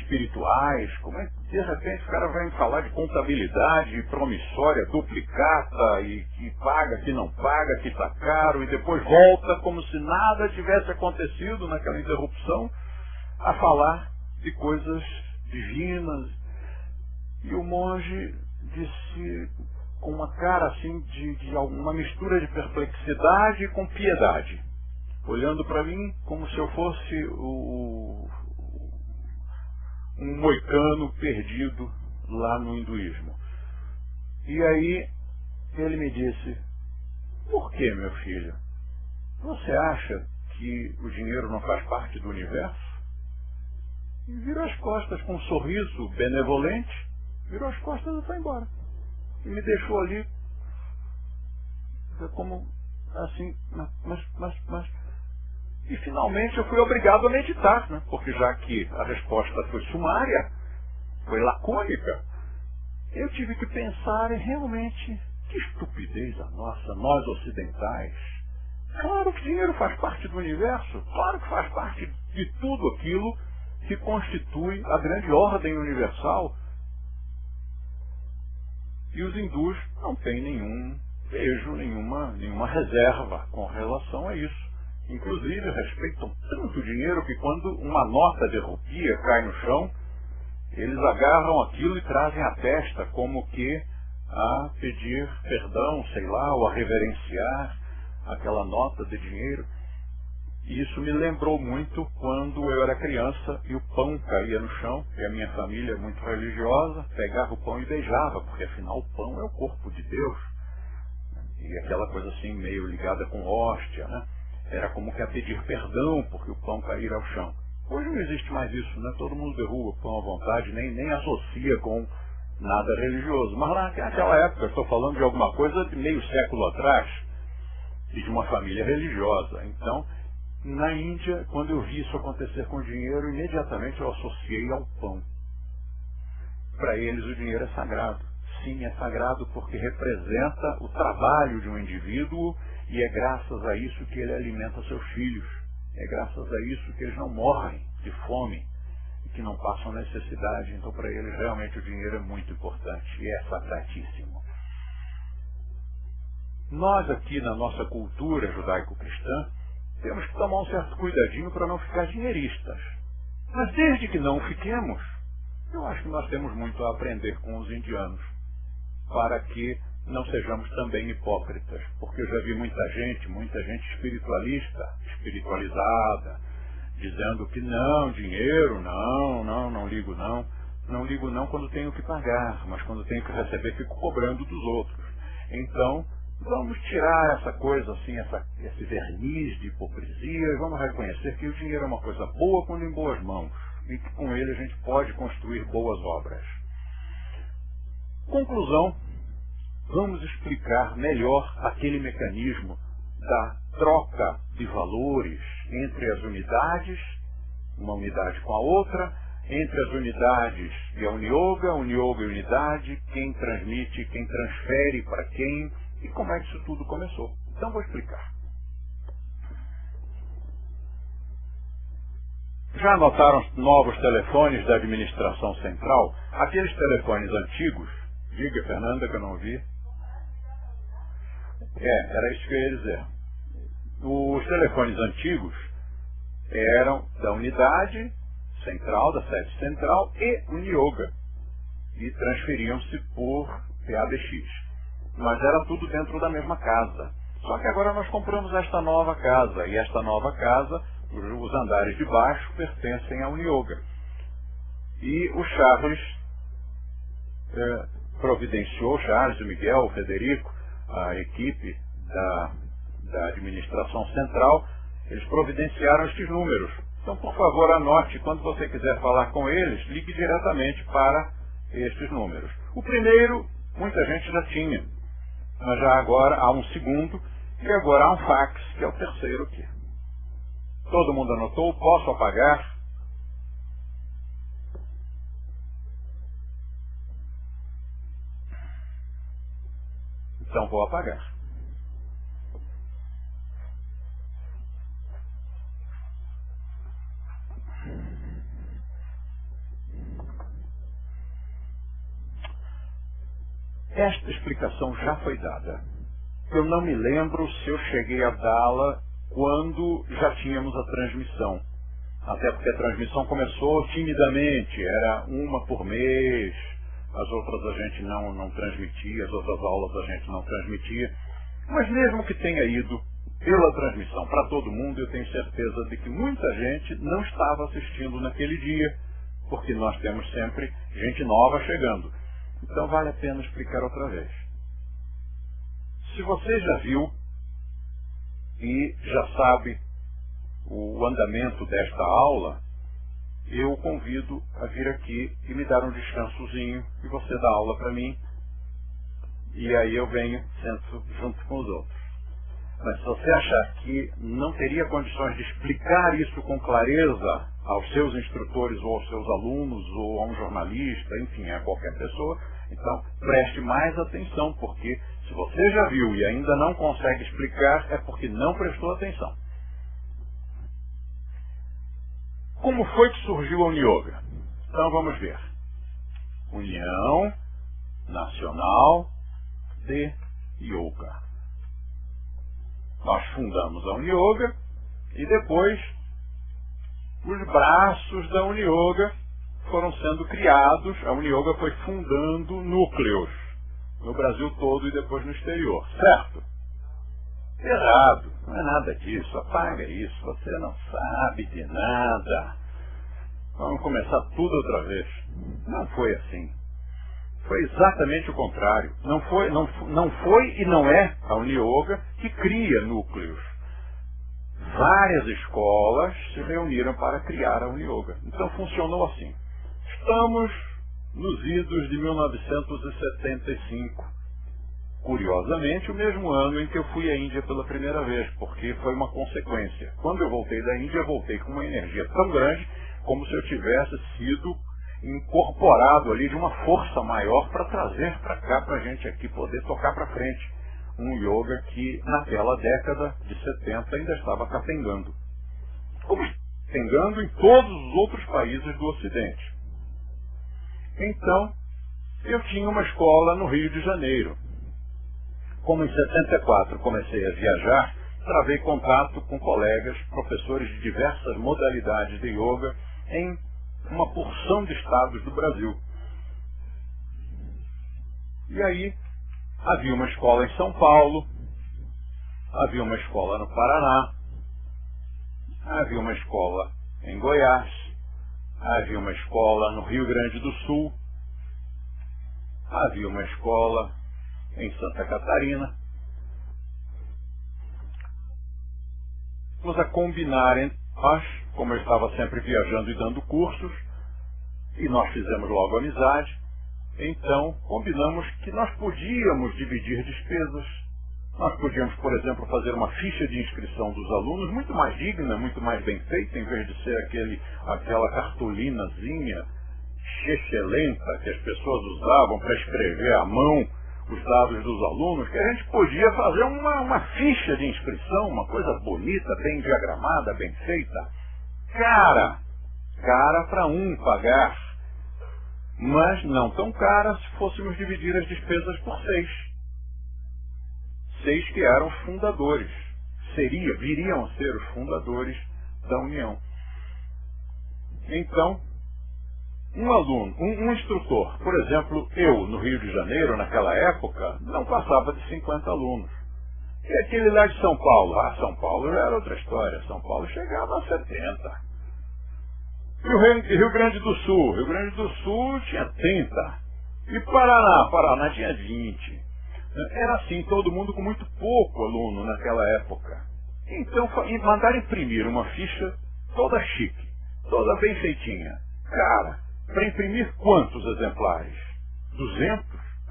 espirituais, como é que de repente o cara vai me falar de contabilidade, de promissória, duplicata, e que paga, que não paga, que está caro, e depois volta como se nada tivesse acontecido naquela interrupção, a falar de coisas divinas. E o monge disse, com uma cara assim de uma mistura de perplexidade com piedade, olhando para mim como se eu fosse um moicano perdido lá no hinduísmo. E aí ele me disse: por que, meu filho? Você acha que o dinheiro não faz parte do universo? E virou as costas com um sorriso benevolente, virou as costas e foi embora. E me deixou ali como assim, mas... E finalmente eu fui obrigado a meditar, né? Porque já que a resposta foi sumária, foi lacônica, eu tive que pensar em realmente, que estupidez a nossa, nós ocidentais. Claro que dinheiro faz parte do universo, claro que faz parte de tudo aquilo que constitui a grande ordem universal. E os hindus não têm nenhum beijo, nenhuma reserva com relação a isso. Inclusive respeitam tanto o dinheiro que quando uma nota de rupia cai no chão, eles agarram aquilo e trazem à testa como que a pedir perdão, sei lá, ou a reverenciar aquela nota de dinheiro. E isso me lembrou muito quando eu era criança e o pão caía no chão, e a minha família, muito religiosa, pegava o pão e beijava, porque afinal o pão é o corpo de Deus. E aquela coisa assim meio ligada com hóstia, né? Era como que a pedir perdão porque o pão caíra ao chão. Hoje não existe mais isso, né? Todo mundo derruba pão à vontade, nem associa com nada religioso. Mas lá naquela época, eu estou falando de alguma coisa de meio século atrás, e de uma família religiosa. Então, na Índia, quando eu vi isso acontecer com o dinheiro, imediatamente eu associei ao pão. Para eles o dinheiro é sagrado. Sim, é sagrado porque representa o trabalho de um indivíduo e é graças a isso que ele alimenta seus filhos. É graças a isso que eles não morrem de fome e que não passam necessidade. Então, para eles, realmente o dinheiro é muito importante e é sagradíssimo. Nós aqui na nossa cultura judaico-cristã temos que tomar um certo cuidadinho para não ficar dinheiristas. Mas desde que não fiquemos, eu acho que nós temos muito a aprender com os indianos para que não sejamos também hipócritas. Porque eu já vi muita gente espiritualista, espiritualizada, dizendo que não, dinheiro, não ligo não. Não ligo não quando tenho que pagar, mas quando tenho que receber fico cobrando dos outros. Então, vamos tirar essa coisa assim, esse verniz de hipocrisia e vamos reconhecer que o dinheiro é uma coisa boa quando em boas mãos e que com ele a gente pode construir boas obras. Conclusão, vamos explicar melhor aquele mecanismo da troca de valores entre as unidades, uma unidade com a outra, entre as unidades e a Uniyoga e unidade, quem transmite, quem transfere para quem, e como é que isso tudo começou. Então vou explicar. Já anotaram os novos telefones da administração central? Aqueles telefones antigos, diga Fernanda que eu não ouvi. Era isso que eu ia dizer. Os telefones antigos eram da unidade central, da sede central e Uniyoga. E transferiam-se por PABX. Mas era tudo dentro da mesma casa. Só que agora nós compramos esta nova casa. E esta nova casa, os andares de baixo, pertencem à Uniyoga. E o Charles providenciou, Charles, o Miguel, o Federico, a equipe da administração central, eles providenciaram estes números. Então, por favor, anote, quando você quiser falar com eles, ligue diretamente para estes números. O primeiro, muita gente já tinha, mas já agora há um segundo, e agora há um fax, que é o terceiro aqui. Todo mundo anotou? Posso apagar? Então vou apagar. Esta explicação já foi dada. Eu não me lembro se eu cheguei a dá-la quando já tínhamos a transmissão. Até porque a transmissão começou timidamente, era uma por mês, as outras a gente não transmitia, as outras aulas a gente não transmitia. Mas mesmo que tenha ido pela transmissão para todo mundo, eu tenho certeza de que muita gente não estava assistindo naquele dia, porque nós temos sempre gente nova chegando. Então vale a pena explicar outra vez. Se você já viu e já sabe o andamento desta aula, eu o convido a vir aqui e me dar um descansozinho e você dá aula para mim e aí eu venho, sento junto com os outros. Mas se você achar que não teria condições de explicar isso com clareza aos seus instrutores ou aos seus alunos ou a um jornalista, enfim, a qualquer pessoa, então preste mais atenção, porque se você já viu e ainda não consegue explicar, é porque não prestou atenção. Como foi que surgiu a Uniyoga? Então vamos ver. União Nacional de Yoga. Nós fundamos a Uniyoga e depois os braços da Uniyoga foram sendo criados. A Uniyoga foi fundando núcleos no Brasil todo e depois no exterior. Certo? Errado. Não é nada disso. Apaga isso. Você não sabe de nada. Vamos começar tudo outra vez. Não foi assim. Foi exatamente o contrário. Não foi e não é a Uniyoga que cria núcleos. várias escolas se reuniram para criar a Uniyoga. Então funcionou assim. Estamos nos idos de 1975. Curiosamente, o mesmo ano em que eu fui à Índia pela primeira vez, porque foi uma consequência. Quando eu voltei da Índia, eu voltei com uma energia tão grande como se eu tivesse sido incorporado ali de uma força maior para trazer para cá, para a gente aqui poder tocar para frente um yoga que naquela década de 70 ainda estava capengando. Como capengando em todos os outros países do Ocidente. Então, eu tinha uma escola no Rio de Janeiro. Como em 74 comecei a viajar, travei contato com colegas, professores de diversas modalidades de yoga em uma porção de estados do Brasil. E aí, havia uma escola em São Paulo, havia uma escola no Paraná, havia uma escola em Goiás, havia uma escola no Rio Grande do Sul, havia uma escola em Santa Catarina. Vamos a combinar entre nós, como eu estava sempre viajando e dando cursos, e nós fizemos logo amizade, então combinamos que nós podíamos dividir despesas. Nós podíamos, por exemplo, fazer uma ficha de inscrição dos alunos muito mais digna, muito mais bem feita, em vez de ser aquela cartolinazinha chechelenta que as pessoas usavam para escrever à mão os dados dos alunos, que a gente podia fazer uma ficha de inscrição, uma coisa bonita, bem diagramada, bem feita. Cara para um pagar, mas não tão cara se fôssemos dividir as despesas por 6. 6 que eram os fundadores, viriam a ser os fundadores da União. Então, um aluno, um instrutor, por exemplo, eu no Rio de Janeiro, naquela época, não passava de 50 alunos. E aquele lá de São Paulo? São Paulo já era outra história. São Paulo chegava a 70. E o Rio Grande do Sul? Rio Grande do Sul tinha 30. E Paraná tinha 20. Era assim, todo mundo com muito pouco aluno naquela época. Então, mandaram imprimir uma ficha toda chique, toda bem feitinha. Cara, para imprimir quantos exemplares? 200?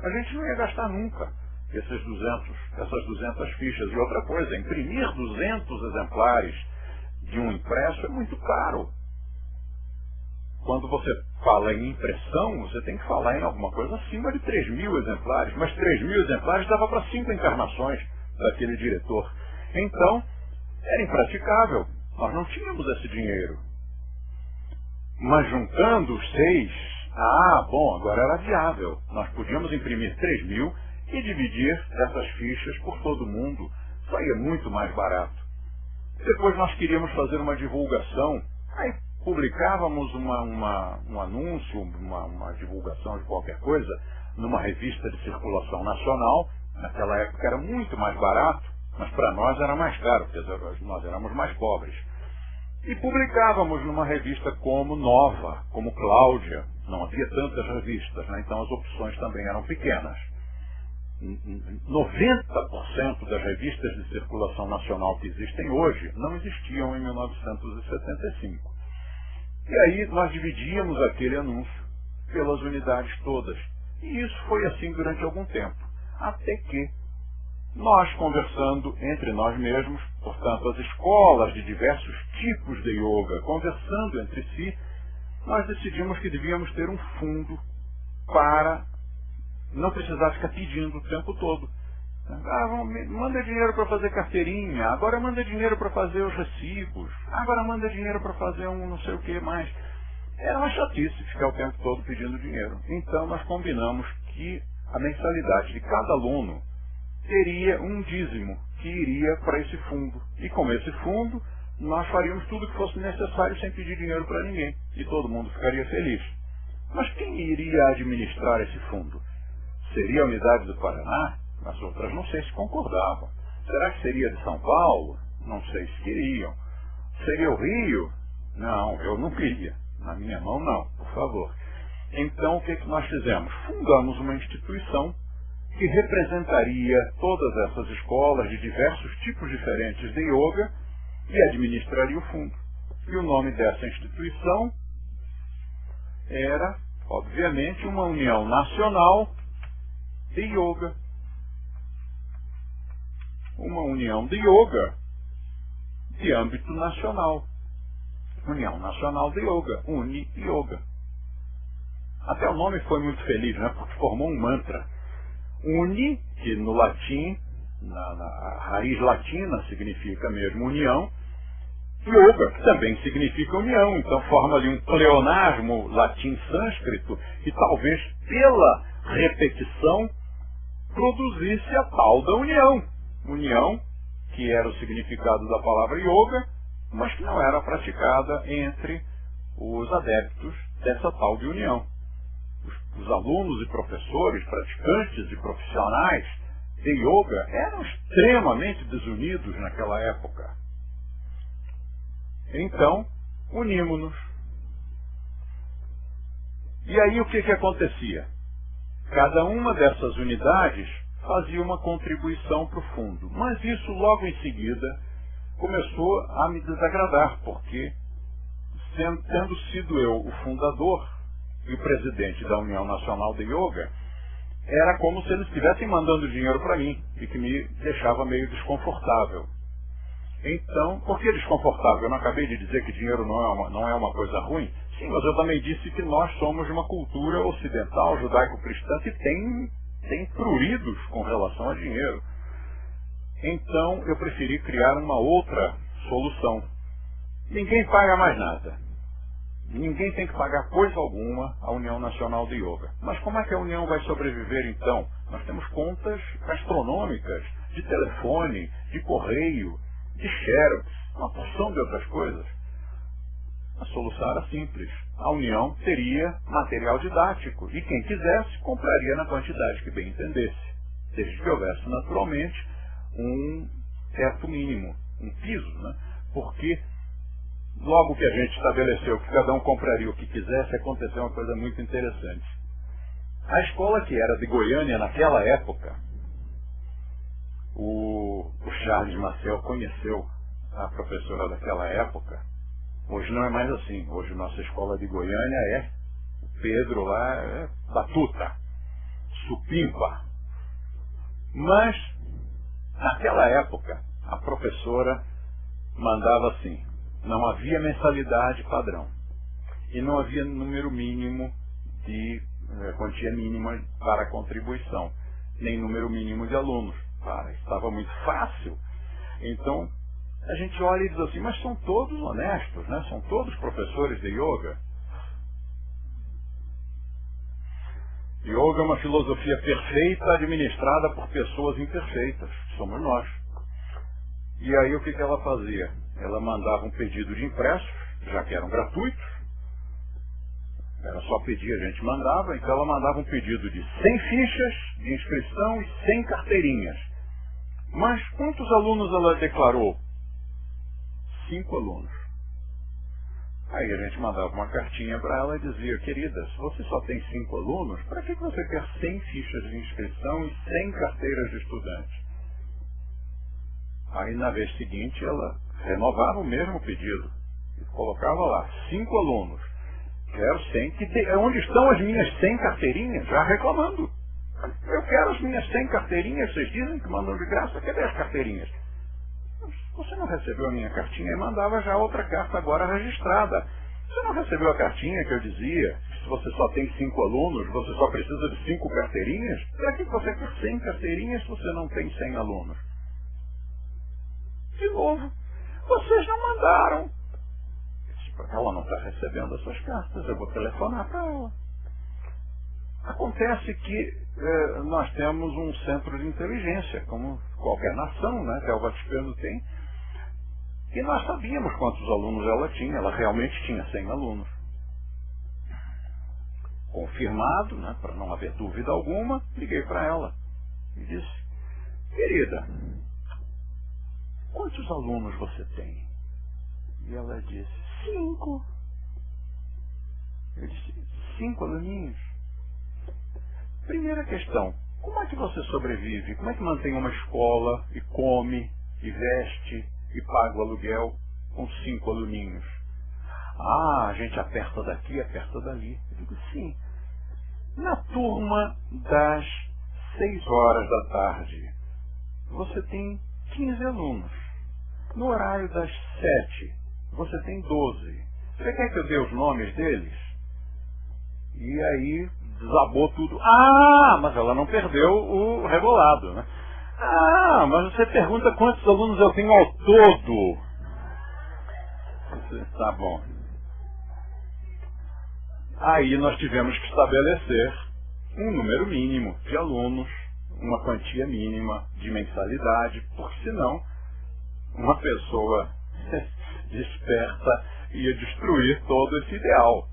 A gente não ia gastar nunca essas 200 fichas. E outra coisa, imprimir 200 exemplares de um impresso é muito caro. Quando você fala em impressão, você tem que falar em alguma coisa acima de 3.000 exemplares. Mas 3.000 exemplares dava para 5 encarnações daquele diretor. Então, era impraticável. Nós não tínhamos esse dinheiro. Mas juntando os 6, agora era viável. Nós podíamos imprimir 3.000 e dividir essas fichas por todo mundo. Saía muito mais barato. Depois nós queríamos fazer uma divulgação. Aí publicávamos um anúncio, uma divulgação de qualquer coisa, numa revista de circulação nacional. Naquela época era muito mais barato, mas para nós era mais caro, porque nós éramos mais pobres. E publicávamos numa revista como Nova, como Cláudia. Não havia tantas revistas, né? Então as opções também eram pequenas. 90% das revistas de circulação nacional que existem hoje não existiam em 1975. E aí nós dividíamos aquele anúncio pelas unidades todas. E isso foi assim durante algum tempo. Até que nós, conversando entre nós mesmos, portanto as escolas de diversos tipos de yoga, conversando entre si, nós decidimos que devíamos ter um fundo para não precisar ficar pedindo o tempo todo. Manda dinheiro para fazer carteirinha, agora manda dinheiro para fazer os recibos, agora manda dinheiro para fazer um não sei o que mais. Era uma chatice ficar o tempo todo pedindo dinheiro. Então nós combinamos que a mensalidade de cada aluno teria um dízimo que iria para esse fundo. E com esse fundo, nós faríamos tudo que fosse necessário sem pedir dinheiro para ninguém. E todo mundo ficaria feliz. Mas quem iria administrar esse fundo? Seria a unidade do Paraná? As outras não sei se concordavam. Será que seria de São Paulo? Não sei se queriam. Seria o Rio? Não, eu não queria. Na minha mão não, por favor. Então o que nós fizemos? Fundamos uma instituição que representaria todas essas escolas de diversos tipos diferentes de yoga e administraria o fundo. E o nome dessa instituição era, obviamente, uma União Nacional de Yoga. Uma união de yoga de âmbito nacional. União Nacional de Yoga, Uni Yoga. Até o nome foi muito feliz, né? Porque formou um mantra. Uni, que no latim, na raiz latina, significa mesmo união. Yoga, que também significa união. Então forma ali um pleonasmo latim-sânscrito, que talvez pela repetição produzisse a tal da união. União, que era o significado da palavra yoga, mas que não era praticada entre os adeptos dessa tal de união. Os alunos e professores, praticantes e profissionais de yoga eram extremamente desunidos naquela época. Então, unimos-nos. E aí o que acontecia? Cada uma dessas unidades fazia uma contribuição para o fundo. Mas isso logo em seguida começou a me desagradar, porque tendo sido eu o fundador e o presidente da União Nacional de Yoga, era como se eles estivessem mandando dinheiro para mim, e que me deixava meio desconfortável. Então, por que desconfortável? Eu não acabei de dizer que dinheiro não é uma coisa ruim? Sim, mas eu também disse que nós somos uma cultura ocidental, judaico-cristã, que tem pruridos com relação a dinheiro. Então, eu preferi criar uma outra solução. Ninguém paga mais nada. Ninguém tem que pagar coisa alguma à União Nacional de Yoga. Mas como é que a União vai sobreviver então? Nós temos contas astronômicas de telefone, de correio, de xerox, uma porção de outras coisas. A solução era simples. A União teria material didático e quem quisesse compraria na quantidade que bem entendesse, desde que houvesse naturalmente um teto mínimo, um piso, né? Porque logo que a gente estabeleceu que cada um compraria o que quisesse, aconteceu uma coisa muito interessante. A escola que era de Goiânia naquela época, o Charles Maciel conheceu a professora daquela época. Hoje não é mais assim. Hoje nossa escola de Goiânia é o Pedro lá, é batuta, supimpa. Mas naquela época a professora mandava assim: não havia mensalidade padrão e não havia número mínimo de quantia mínima para a contribuição, nem número mínimo de alunos. Estava muito fácil. Então a gente olha e diz assim: mas são todos honestos, né? São todos professores de yoga. Yoga é uma filosofia perfeita administrada por pessoas imperfeitas. Somos nós. E aí o que ela fazia? Ela mandava um pedido de impressos, já que eram gratuitos. Era só pedir, a gente mandava. Então ela mandava um pedido de 100 fichas de inscrição e 100 carteirinhas. Mas quantos alunos ela declarou? 5 alunos. Aí a gente mandava uma cartinha para ela e dizia: querida, se você só tem 5 alunos, para que você quer 100 fichas de inscrição e 100 carteiras de estudante? Aí na vez seguinte ela renovava o mesmo pedido e colocava lá: 5 alunos, quero 100, onde estão as minhas 100 carteirinhas? Já reclamando. Eu quero as minhas 100 carteirinhas, vocês dizem que mandam de graça, cadê as carteirinhas? Você não recebeu a minha cartinha? E mandava já outra carta agora registrada. Você não recebeu a cartinha que eu dizia que se você só tem 5 alunos, você só precisa de 5 carteirinhas? Para que você quer 100 carteirinhas se você não tem 100 alunos? De novo, vocês não mandaram. Ela não está recebendo essas cartas, eu vou telefonar para ela. Acontece que nós temos um centro de inteligência, como qualquer nação, né, que o Vaticano tem, e nós sabíamos quantos alunos ela tinha. Ela realmente tinha 100 alunos. Confirmado, né, para não haver dúvida alguma, liguei para ela e disse: querida, quantos alunos você tem? E ela disse: 5. Eu disse: 5 aluninhos? Primeira questão: como é que você sobrevive? Como é que mantém uma escola e come, e veste, e paga o aluguel com 5 aluninhos. Ah, a gente aperta daqui, aperta dali. Eu digo, sim. Na turma das 6 horas da tarde, você tem 15 alunos. No horário das 7, você tem 12. Você quer que eu dê os nomes deles? E aí desabou tudo. Ah, mas ela não perdeu o rebolado, né? Ah, mas você pergunta quantos alunos eu tenho ao todo. Tá bom. Aí nós tivemos que estabelecer um número mínimo de alunos, uma quantia mínima de mensalidade, porque senão uma pessoa desperta ia destruir todo esse ideal.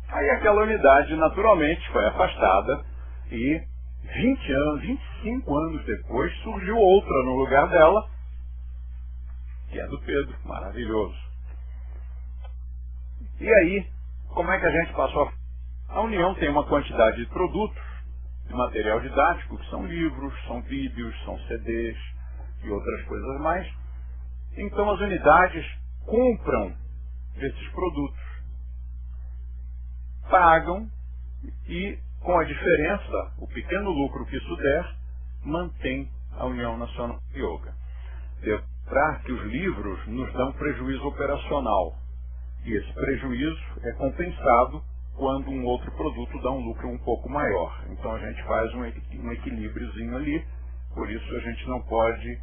Aí aquela unidade naturalmente foi afastada e 20 anos, 25 anos depois surgiu outra no lugar dela, que é do Pedro, maravilhoso. E aí, como é que a gente passou? A União tem uma quantidade de produtos, de material didático, que são livros, são vídeos, são CDs e outras coisas mais. Então as unidades compram esses produtos, pagam e, com a diferença, o pequeno lucro que isso der, mantém a União Nacional de Yoga. Lembrar que os livros nos dão prejuízo operacional. E esse prejuízo é compensado quando um outro produto dá um lucro um pouco maior. Então a gente faz um equilíbriozinho ali, por isso a gente não pode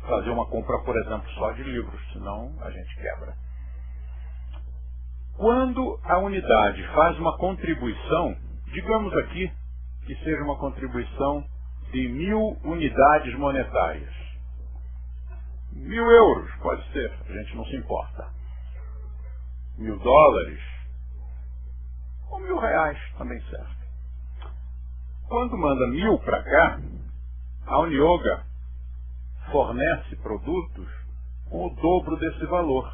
fazer uma compra, por exemplo, só de livros, senão a gente quebra. Quando a unidade faz uma contribuição, digamos aqui que seja uma contribuição de 1000 unidades monetárias. 1000 euros, pode ser, a gente não se importa. 1000 dólares, ou 1000 reais, também serve. Quando manda 1000 para cá, a Unioga fornece produtos com o dobro desse valor.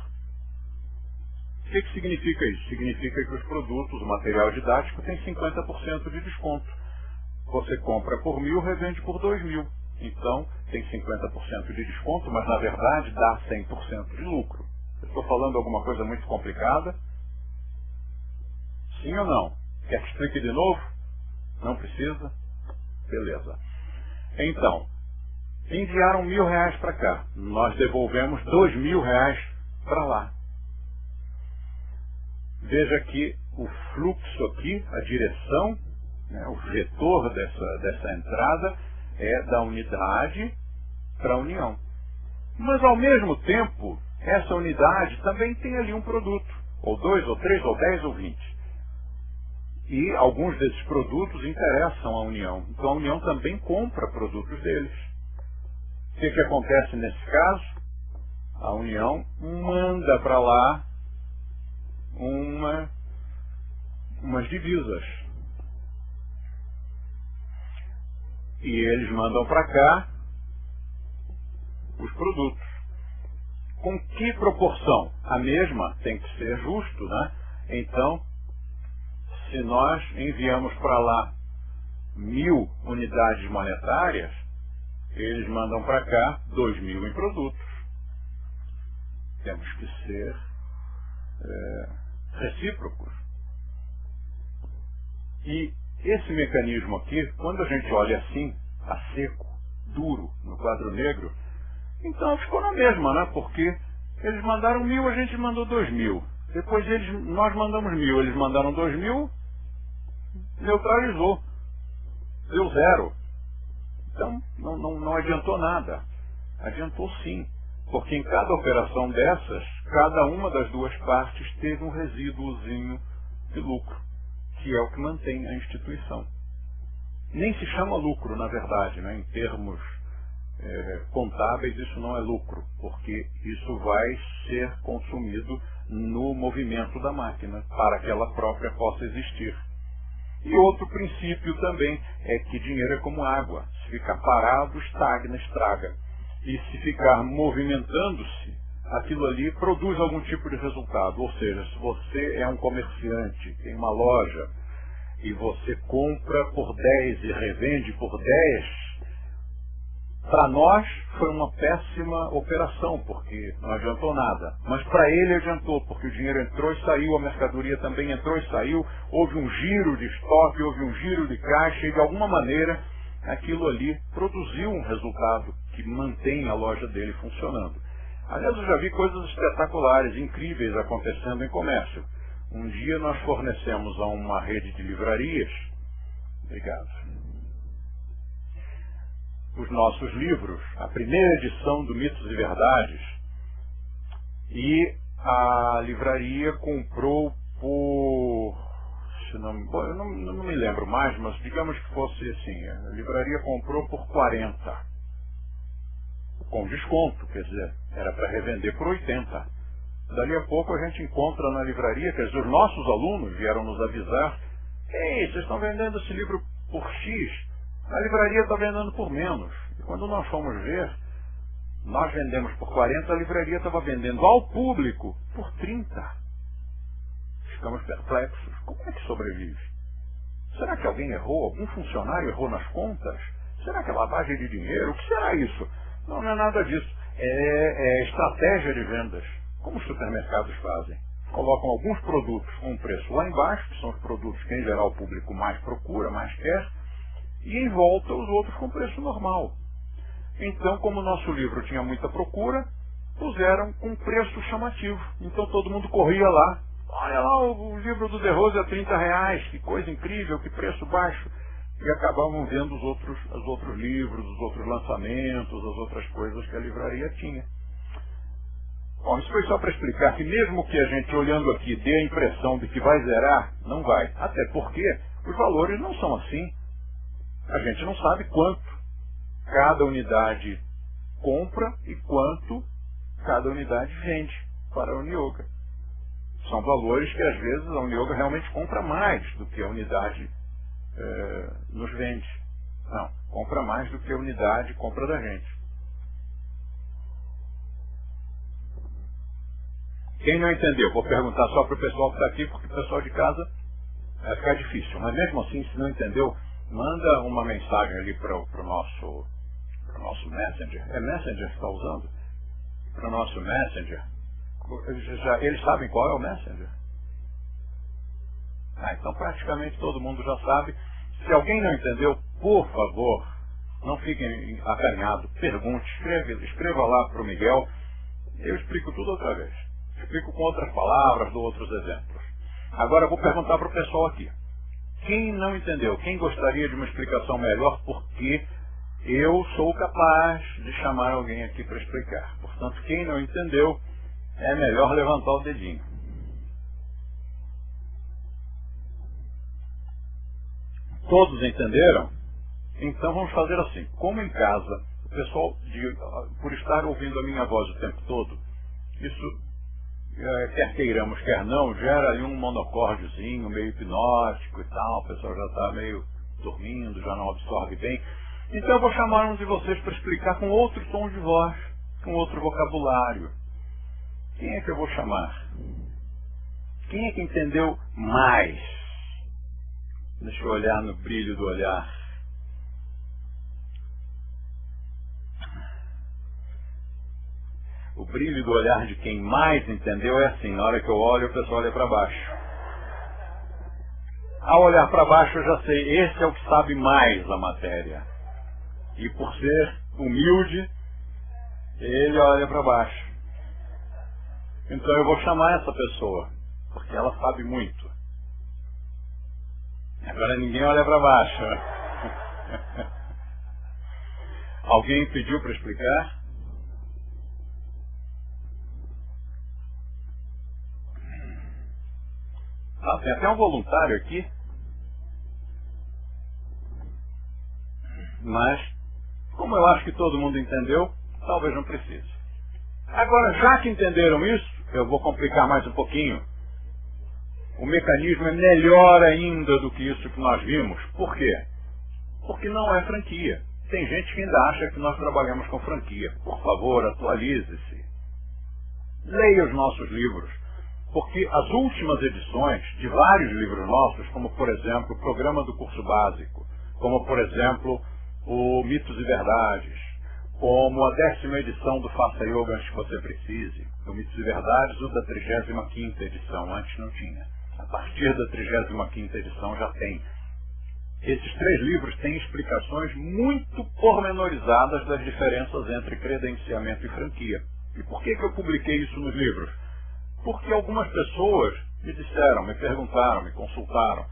O que significa isso? Significa que os produtos, o material didático, tem 50% de desconto. Você compra por 1000, revende por 2000. Então, tem 50% de desconto, mas na verdade dá 100% de lucro. Eu estou falando alguma coisa muito complicada? Sim ou não? Quer que explique de novo? Não precisa? Beleza. Então, enviaram 1000 reais para cá. Nós devolvemos 2000 reais para lá. Veja que o fluxo aqui, a direção, né, o vetor dessa entrada é da unidade para a União. Mas ao mesmo tempo, essa unidade também tem ali um produto, ou 2, ou 3, ou 10, ou 20. E alguns desses produtos interessam à União. Então a União também compra produtos deles. O que acontece nesse caso? A União manda para lá umas divisas. E eles mandam para cá os produtos. Com que proporção? A mesma, tem que ser justo, né? Então, se nós enviamos para lá 1000 unidades monetárias, eles mandam para cá 2000 em produtos. Temos que ser recíprocos. E esse mecanismo aqui, quando a gente olha assim, a seco, duro, no quadro negro, então ficou na mesma, né? Porque eles mandaram 1000, a gente mandou 2000. Depois nós mandamos 1000, eles mandaram 2000, neutralizou. Deu 0. Então não adiantou nada. Adiantou sim. Porque em cada operação dessas, cada uma das duas partes teve um resíduozinho de lucro, que é o que mantém a instituição. Nem se chama lucro, na verdade, né? Em termos contábeis, isso não é lucro, porque isso vai ser consumido no movimento da máquina, para que ela própria possa existir. E outro princípio também é que dinheiro é como água. Se ficar parado, estagna, estraga. E se ficar movimentando-se, aquilo ali produz algum tipo de resultado. Ou seja, se você é um comerciante, tem uma loja, e você compra por 10 e revende por 10, Para nós foi uma péssima operação, porque não adiantou nada. Mas para ele adiantou, porque o dinheiro entrou e saiu, a mercadoria também entrou e saiu, houve um giro de estoque, houve um giro de caixa e de alguma maneira aquilo ali produziu um resultado que mantém a loja dele funcionando. Aliás, eu já vi coisas espetaculares, incríveis acontecendo em comércio. Um dia nós fornecemos a uma rede de livrarias, obrigado, os nossos livros, a primeira edição do Mitos e Verdades, e a livraria comprou por, eu não me lembro mais, mas digamos que fosse assim, a livraria comprou por 40, com desconto, quer dizer, era para revender por 80. Dali a pouco a gente encontra na livraria, quer dizer, os nossos alunos vieram nos avisar: ei, vocês estão vendendo esse livro por X, a livraria está vendendo por menos. E quando nós fomos ver, nós vendemos por 40, a livraria estava vendendo ao público por 30. Ficamos perplexos. Como é que sobrevive? Será que alguém errou? Algum funcionário errou nas contas? Será que é lavagem de dinheiro? O que será isso? Não, não é nada disso. É estratégia de vendas. Como os supermercados fazem? Colocam alguns produtos com um preço lá embaixo, que são os produtos que em geral o público mais procura, mais quer, e em volta os outros com preço normal. Então, como o nosso livro tinha muita procura, puseram com preço chamativo. Então todo mundo corria lá. Olha lá, o livro do De Rose a R$30, que coisa incrível, que preço baixo. E acabavam vendo os outros livros, os outros lançamentos, as outras coisas que a livraria tinha. Bom, isso foi só para explicar que mesmo que a gente olhando aqui dê a impressão de que vai zerar, não vai. Até porque os valores não são assim. A gente não sabe quanto cada unidade compra e quanto cada unidade vende para a Uniyoga. São valores que às vezes a Uniyoga realmente compra mais do que a unidade nos vende. Não, compra mais do que a unidade compra da gente. Quem não entendeu, vou perguntar só para o pessoal que está aqui, porque o pessoal de casa vai ficar difícil. Mas mesmo assim, se não entendeu, manda uma mensagem ali para o nosso Messenger. É Messenger que está usando? Para o nosso Messenger. Eles sabem qual é o Messenger? Então praticamente todo mundo já sabe. Se alguém não entendeu, por favor, não fiquem acanhados, pergunte, escreva lá para o Miguel. Eu explico tudo outra vez. Explico com outras palavras, dou outros exemplos. Agora eu vou perguntar para o pessoal aqui. Quem não entendeu? Quem gostaria de uma explicação melhor? Porque eu sou capaz de chamar alguém aqui para explicar. Portanto, quem não entendeu, é melhor levantar o dedinho. Todos entenderam? Então vamos fazer assim. Como em casa, o pessoal, por estar ouvindo a minha voz o tempo todo, isso, quer queiramos, quer não, gera aí um monocórdiozinho, meio hipnótico e tal, o pessoal já está meio dormindo, já não absorve bem. Então eu vou chamar um de vocês para explicar com outro tom de voz, com outro vocabulário. Quem é que eu vou chamar? Quem é que entendeu mais? Deixa eu olhar no brilho do olhar. O brilho do olhar de quem mais entendeu é assim, na hora que eu olho, o pessoal olha para baixo. Ao olhar para baixo eu já sei, esse é o que sabe mais a matéria. E por ser humilde, ele olha para baixo. Então eu vou chamar essa pessoa, porque ela sabe muito. Agora ninguém olha para baixo. Alguém pediu para explicar? Tem até um voluntário aqui. Mas, como eu acho que todo mundo entendeu, talvez não precise. Agora, já que entenderam isso, eu vou complicar mais um pouquinho. O mecanismo é melhor ainda do que isso que nós vimos. Por quê? Porque não é franquia. Tem gente que ainda acha que nós trabalhamos com franquia. Por favor, atualize-se. Leia os nossos livros. Porque as últimas edições de vários livros nossos, como por exemplo o Programa do Curso Básico, como por exemplo o Mitos e Verdades, como a 10ª edição do Faça Yoga Antes que Você Precise, do Mitos e Verdades, ou da 35ª edição. Antes não tinha. A partir da 35ª edição já tem. Esses 3 livros têm explicações muito pormenorizadas das diferenças entre credenciamento e franquia. E por que eu publiquei isso nos livros? Porque algumas pessoas me disseram, me perguntaram, me consultaram.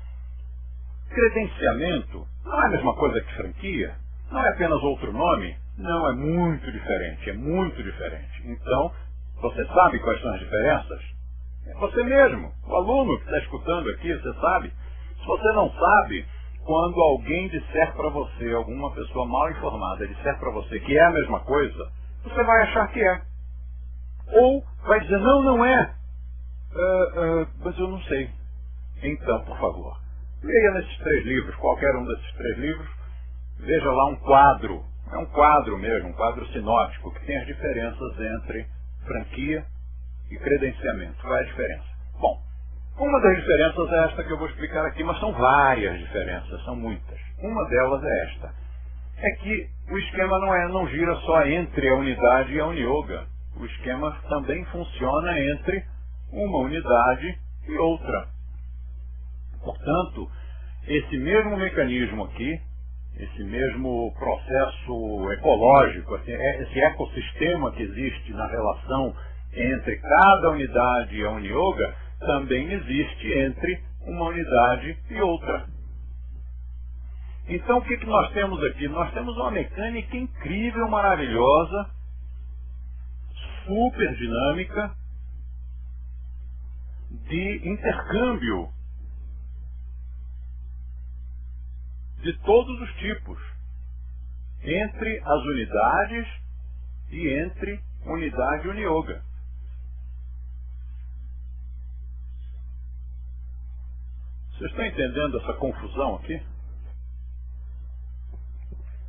Credenciamento não é a mesma coisa que franquia? Não é apenas outro nome? Não, é muito diferente, é muito diferente. Então, você sabe quais são as diferenças? É você mesmo, o aluno que está escutando aqui, você sabe. Se você não sabe, quando alguém disser para você, alguma pessoa mal informada disser para você que é a mesma coisa, você vai achar que é. Ou vai dizer, não, não é. Mas eu não sei. Então, por favor, leia nesses 3 livros, qualquer um desses 3 livros, veja lá um quadro, é um quadro mesmo, um quadro sinótico, que tem as diferenças entre franquia e credenciamento. Qual é a diferença? Bom, uma das diferenças é esta que eu vou explicar aqui, mas são várias diferenças, são muitas. Uma delas é esta, é que o esquema não gira só entre a unidade e a Uni-Yoga. O esquema também funciona entre uma unidade e outra. Portanto, esse mesmo mecanismo aqui, esse mesmo processo ecológico, esse ecossistema que existe na relação entre cada unidade e a Uni-Yoga, também existe entre uma unidade e outra. Então, o que nós temos aqui? Nós temos uma mecânica incrível, maravilhosa, super dinâmica, de intercâmbio de todos os tipos, entre as unidades e entre unidade e Uni-Yoga. Vocês estão entendendo essa confusão aqui?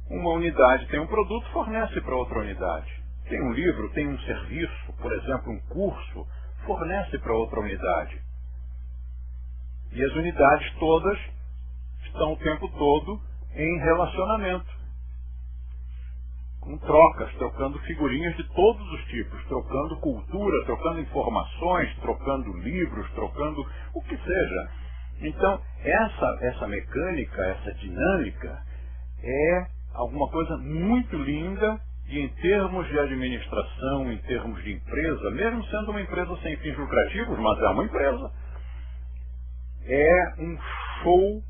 Uma unidade tem um produto, fornece para outra unidade. Tem um livro, tem um serviço, por exemplo, um curso, fornece para outra unidade. E as unidades todas estão o tempo todo em relacionamento, com trocas, trocando figurinhas de todos os tipos, trocando cultura, trocando informações, trocando livros, trocando o que seja. Então, essa mecânica, essa dinâmica é alguma coisa muito linda e em termos de administração, em termos de empresa, mesmo sendo uma empresa sem fins lucrativos, mas é uma empresa, é um show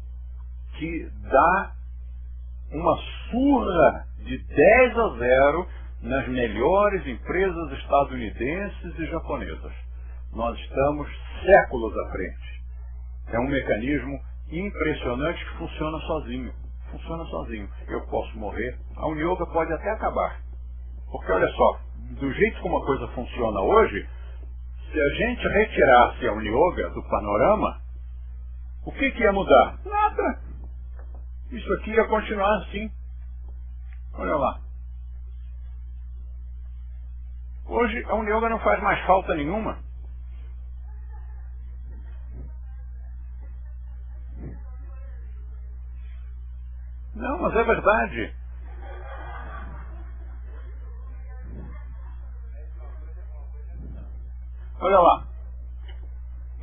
que dá uma surra de 10-0 nas melhores empresas estadunidenses e japonesas. Nós estamos séculos à frente. É um mecanismo impressionante que funciona sozinho. Funciona sozinho. Eu posso morrer, a Uni-Yoga pode até acabar. Porque olha só, do jeito como a coisa funciona hoje, se a gente retirasse a Uni-Yoga do panorama, o que ia mudar? Nada. Isso aqui ia continuar assim. Olha lá. Hoje a Uni-Yoga não faz mais falta nenhuma. Não, mas é verdade. Olha lá.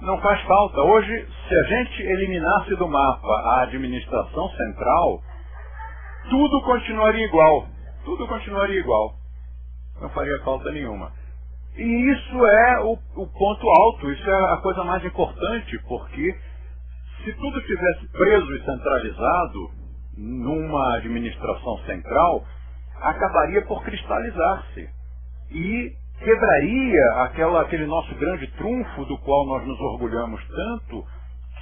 Não faz falta. Hoje, se a gente eliminasse do mapa a administração central, tudo continuaria igual. Tudo continuaria igual. Não faria falta nenhuma. E isso é o ponto alto, isso é a coisa mais importante, porque se tudo estivesse preso e centralizado numa administração central, acabaria por cristalizar-se. E quebraria aquele nosso grande trunfo do qual nós nos orgulhamos tanto,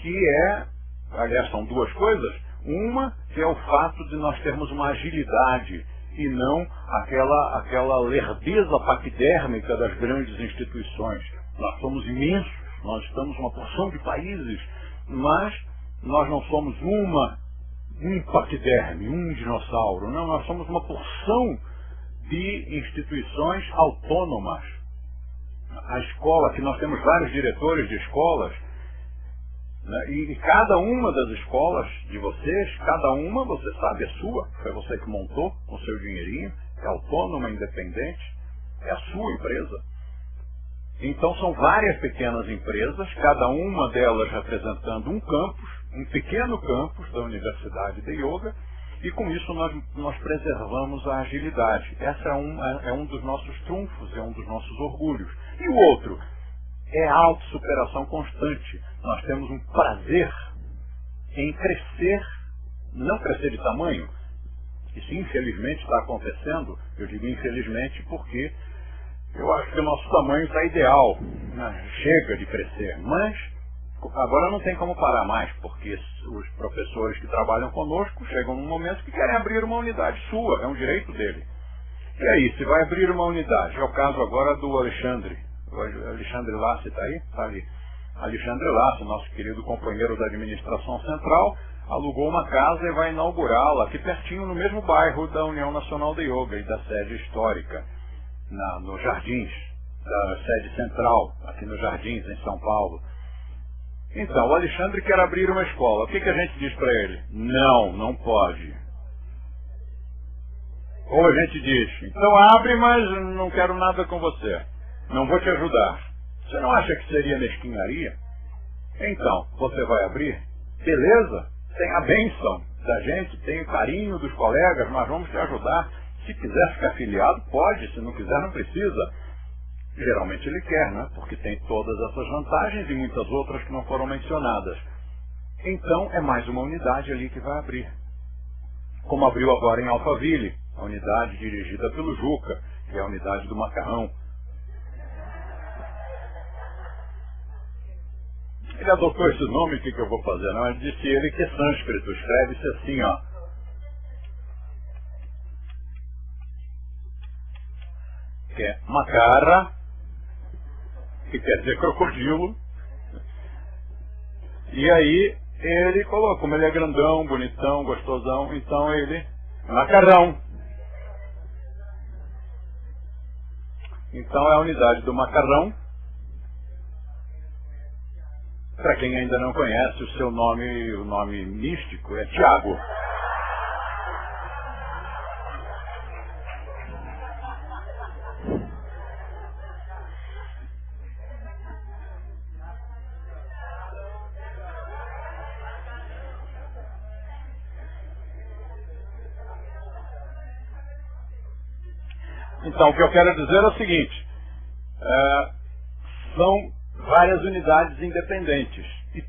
que é, aliás, são duas coisas. Uma, que é o fato de nós termos uma agilidade e não aquela lerdeza paquidérmica das grandes instituições. Nós somos imensos, nós estamos uma porção de países, mas nós não somos um paquiderme, um dinossauro. Não, nós somos uma porção de instituições autônomas. A escola, que nós temos vários diretores de escolas, né, e cada uma das escolas de vocês, cada uma, você sabe, é sua, foi você que montou com o seu dinheirinho, é autônoma, independente, é a sua empresa. Então são várias pequenas empresas, cada uma delas representando um campus, um pequeno campus da Universidade de Yoga, e com isso nós preservamos a agilidade. Essa é um dos nossos trunfos, é um dos nossos orgulhos. E o outro é a autossuperação constante. Nós temos um prazer em crescer, não crescer de tamanho. Isso infelizmente está acontecendo, eu digo infelizmente porque eu acho que o nosso tamanho está ideal, né? Chega de crescer, mas agora não tem como parar mais, porque os professores que trabalham conosco chegam num momento que querem abrir uma unidade sua, é um direito dele. E aí, se vai abrir uma unidade, é o caso agora do Alexandre. O Alexandre Lassi está aí? Está ali. Alexandre Lassi, nosso querido companheiro da administração central, alugou uma casa e vai inaugurá-la aqui pertinho, no mesmo bairro da União Nacional de Yoga e da sede histórica, nos Jardins, da sede central, aqui nos Jardins, em São Paulo. Então, o Alexandre quer abrir uma escola. O que a gente diz para ele? Não, não pode. Ou a gente diz, então abre, mas não quero nada com você. Não vou te ajudar. Você não acha que seria mesquinharia? Então, você vai abrir? Beleza? Tem a bênção da gente, tem o carinho dos colegas, nós vamos te ajudar. Se quiser ficar afiliado, pode. Se não quiser, não precisa. Geralmente ele quer, né? Porque tem todas essas vantagens e muitas outras que não foram mencionadas. Então, é mais uma unidade ali que vai abrir. Como abriu agora em Alphaville, a unidade dirigida pelo Juca, que é a unidade do macarrão. Ele adotou esse nome, o que eu vou fazer? Não, ele disse ele que é sânscrito, escreve-se assim, ó. Que é Macara, que quer dizer crocodilo. E aí ele colocou, como ele é grandão, bonitão, gostosão, então ele macarrão. Então é a unidade do macarrão. Para quem ainda não conhece, o seu nome, o nome místico é Tiago. Então, o que eu quero dizer é o seguinte, são várias unidades independentes e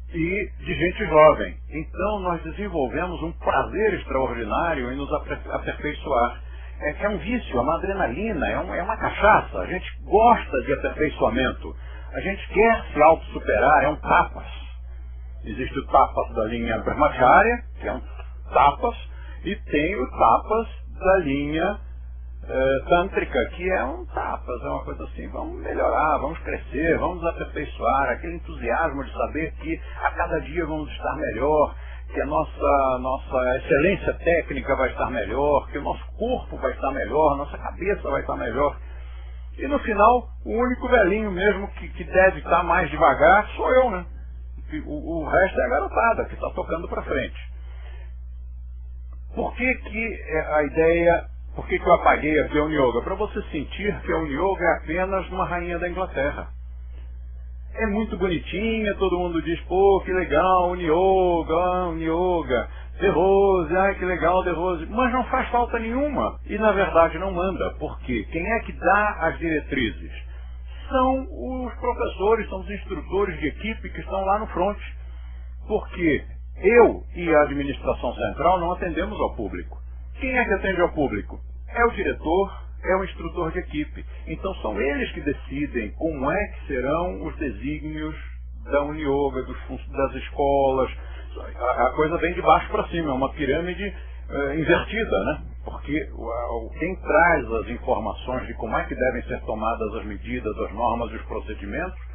de gente jovem. Então, nós desenvolvemos um prazer extraordinário em nos aperfeiçoar. É um vício, é uma adrenalina, é uma cachaça. A gente gosta de aperfeiçoamento. A gente quer se auto-superar, é um tapas. Existe o tapas da linha Brahmacharya, que é um tapas, e tem o tapas da linha tântrica, que é um tapas, é uma coisa assim, vamos melhorar, vamos crescer, vamos aperfeiçoar, aquele entusiasmo de saber que a cada dia vamos estar melhor, que a nossa excelência técnica vai estar melhor, que o nosso corpo vai estar melhor, a nossa cabeça vai estar melhor. E no final, o único velhinho mesmo que deve estar mais devagar sou eu, né? O resto é a garotada que está tocando para frente. Por que a ideia... Por que eu apaguei aqui a Unioga? Para você sentir que a Unioga é apenas uma rainha da Inglaterra. É muito bonitinha, todo mundo diz, pô, que legal, Unioga, De Rose, ai que legal, De Rose. Mas não faz falta nenhuma. E na verdade não manda. Por quê? Quem é que dá as diretrizes? São os professores, são os instrutores de equipe que estão lá no front. Porque eu e a administração central não atendemos ao público. Quem é que atende ao público? É o diretor, é o instrutor de equipe. Então são eles que decidem como é que serão os desígnios da Unioga, das escolas. A coisa vem de baixo para cima, é uma pirâmide invertida, né? Porque quem traz as informações de como é que devem ser tomadas as medidas, as normas e os procedimentos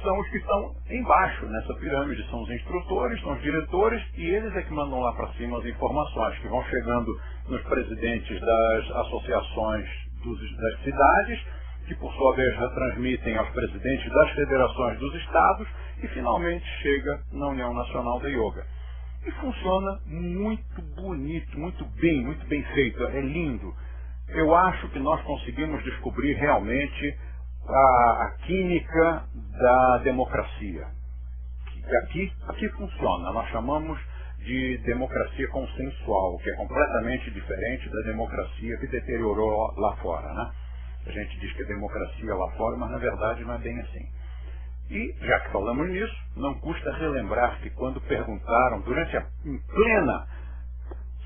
são os que estão embaixo nessa pirâmide, são os instrutores, são os diretores, e eles é que mandam lá para cima as informações, que vão chegando nos presidentes das associações das cidades, que por sua vez retransmitem aos presidentes das federações dos estados, e finalmente chega na União Nacional de Yoga. E funciona muito bonito, muito bem feito, é lindo. eu acho que nós conseguimos descobrir realmente a química da democracia. Aqui funciona, nós chamamos de democracia consensual, que é completamente diferente da democracia que deteriorou lá fora, né? A gente diz que é democracia lá fora, mas na verdade não é bem assim. E, já que falamos nisso, não custa relembrar que quando perguntaram, em plena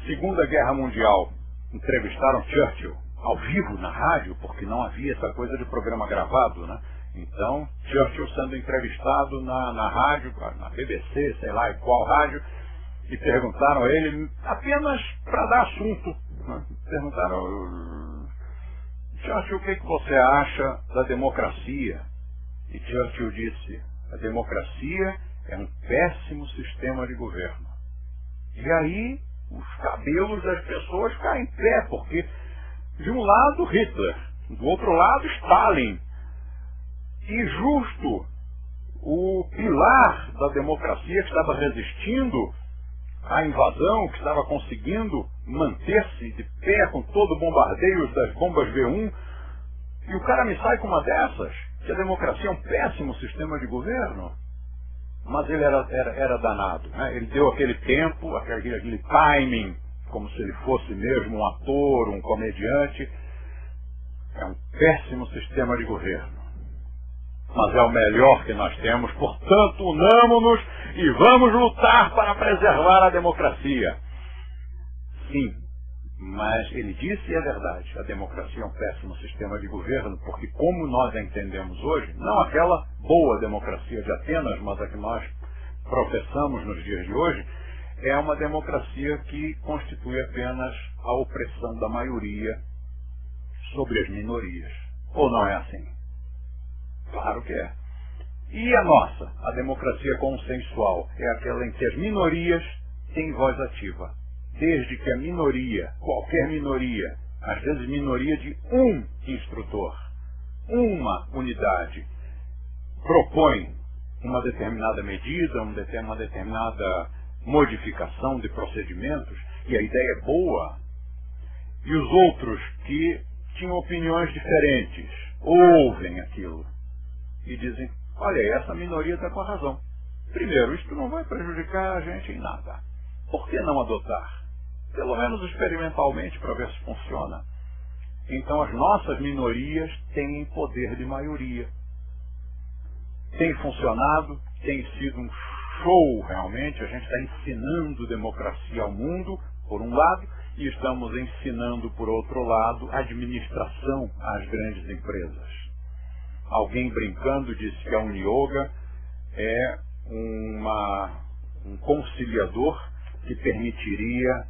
Segunda Guerra Mundial, entrevistaram Churchill ao vivo na rádio, porque não havia essa coisa de programa gravado, né? Então, Churchill sendo entrevistado na rádio, na BBC, sei lá em qual rádio, e perguntaram a ele, apenas para dar assunto, né? Perguntaram, Churchill, o que você acha da democracia? E Churchill disse, a democracia é um péssimo sistema de governo. E aí, os cabelos das pessoas caem em pé, porque de um lado Hitler, do outro lado Stalin. E justo o pilar da democracia que estava resistindo à invasão, que estava conseguindo manter-se de pé com todo o bombardeio das bombas V1, e o cara me sai com uma dessas, que a democracia é um péssimo sistema de governo. Mas ele era danado, né? Ele deu aquele tempo, aquele timing, como se ele fosse mesmo um ator, um comediante. É um péssimo sistema de governo. Mas é o melhor que nós temos, portanto, unamo-nos e vamos lutar para preservar a democracia. Sim, mas ele disse e é verdade, a democracia é um péssimo sistema de governo, porque como nós a entendemos hoje, não aquela boa democracia de Atenas, mas a que nós professamos nos dias de hoje, é uma democracia que constitui apenas a opressão da maioria sobre as minorias. Ou não é assim? Claro que é. E a nossa, a democracia consensual, é aquela em que as minorias têm voz ativa. Desde que a minoria, qualquer minoria, às vezes minoria de um instrutor, uma unidade, propõe uma determinada medida, uma determinada modificação de procedimentos, e a ideia é boa, e os outros que tinham opiniões diferentes, ouvem aquilo e dizem, olha, essa minoria está com a razão. Primeiro, isto não vai prejudicar a gente em nada. Por que não adotar? Pelo menos experimentalmente, para ver se funciona. Então as nossas minorias têm poder de maioria. Tem funcionado, tem sido um show realmente, a gente está ensinando democracia ao mundo, por um lado, e estamos ensinando, por outro lado, administração às grandes empresas. Alguém brincando disse que a Uniyoga é um conciliador que permitiria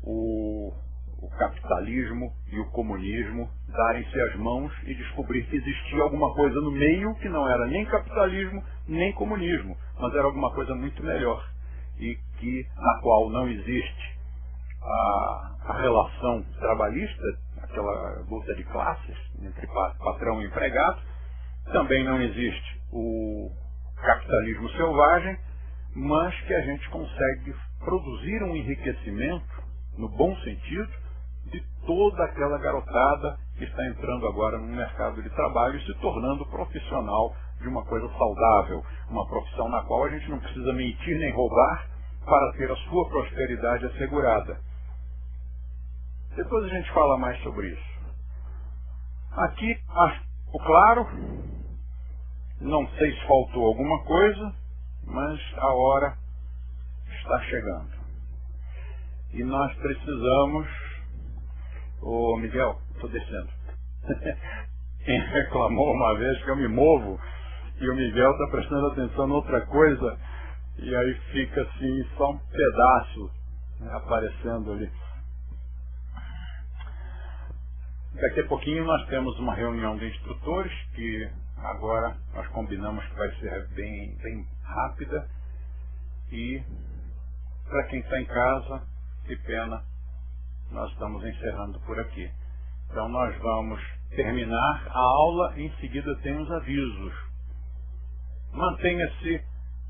o capitalismo e o comunismo darem-se as mãos e descobrir que existia alguma coisa no meio que não era nem capitalismo nem comunismo, mas era alguma coisa muito melhor e na qual não existe a relação trabalhista, aquela luta de classes entre patrão e empregado, também não existe o capitalismo selvagem, mas que a gente consegue produzir um enriquecimento, no bom sentido, de toda aquela garotada que está entrando agora no mercado de trabalho e se tornando profissional de uma coisa saudável, uma profissão na qual a gente não precisa mentir nem roubar para ter a sua prosperidade assegurada. Depois a gente fala mais sobre isso. Aqui, o claro, não sei se faltou alguma coisa, mas a hora está chegando. E nós precisamos... Ô Miguel, estou descendo. Quem reclamou uma vez que eu me movo e o Miguel está prestando atenção em outra coisa e aí fica assim só um pedaço, né, aparecendo ali. Daqui a pouquinho nós temos uma reunião de instrutores que agora nós combinamos que vai ser bem rápida e para quem está em casa, que pena, nós estamos encerrando por aqui. Então nós vamos terminar a aula e em seguida tem os avisos. Mantenha-se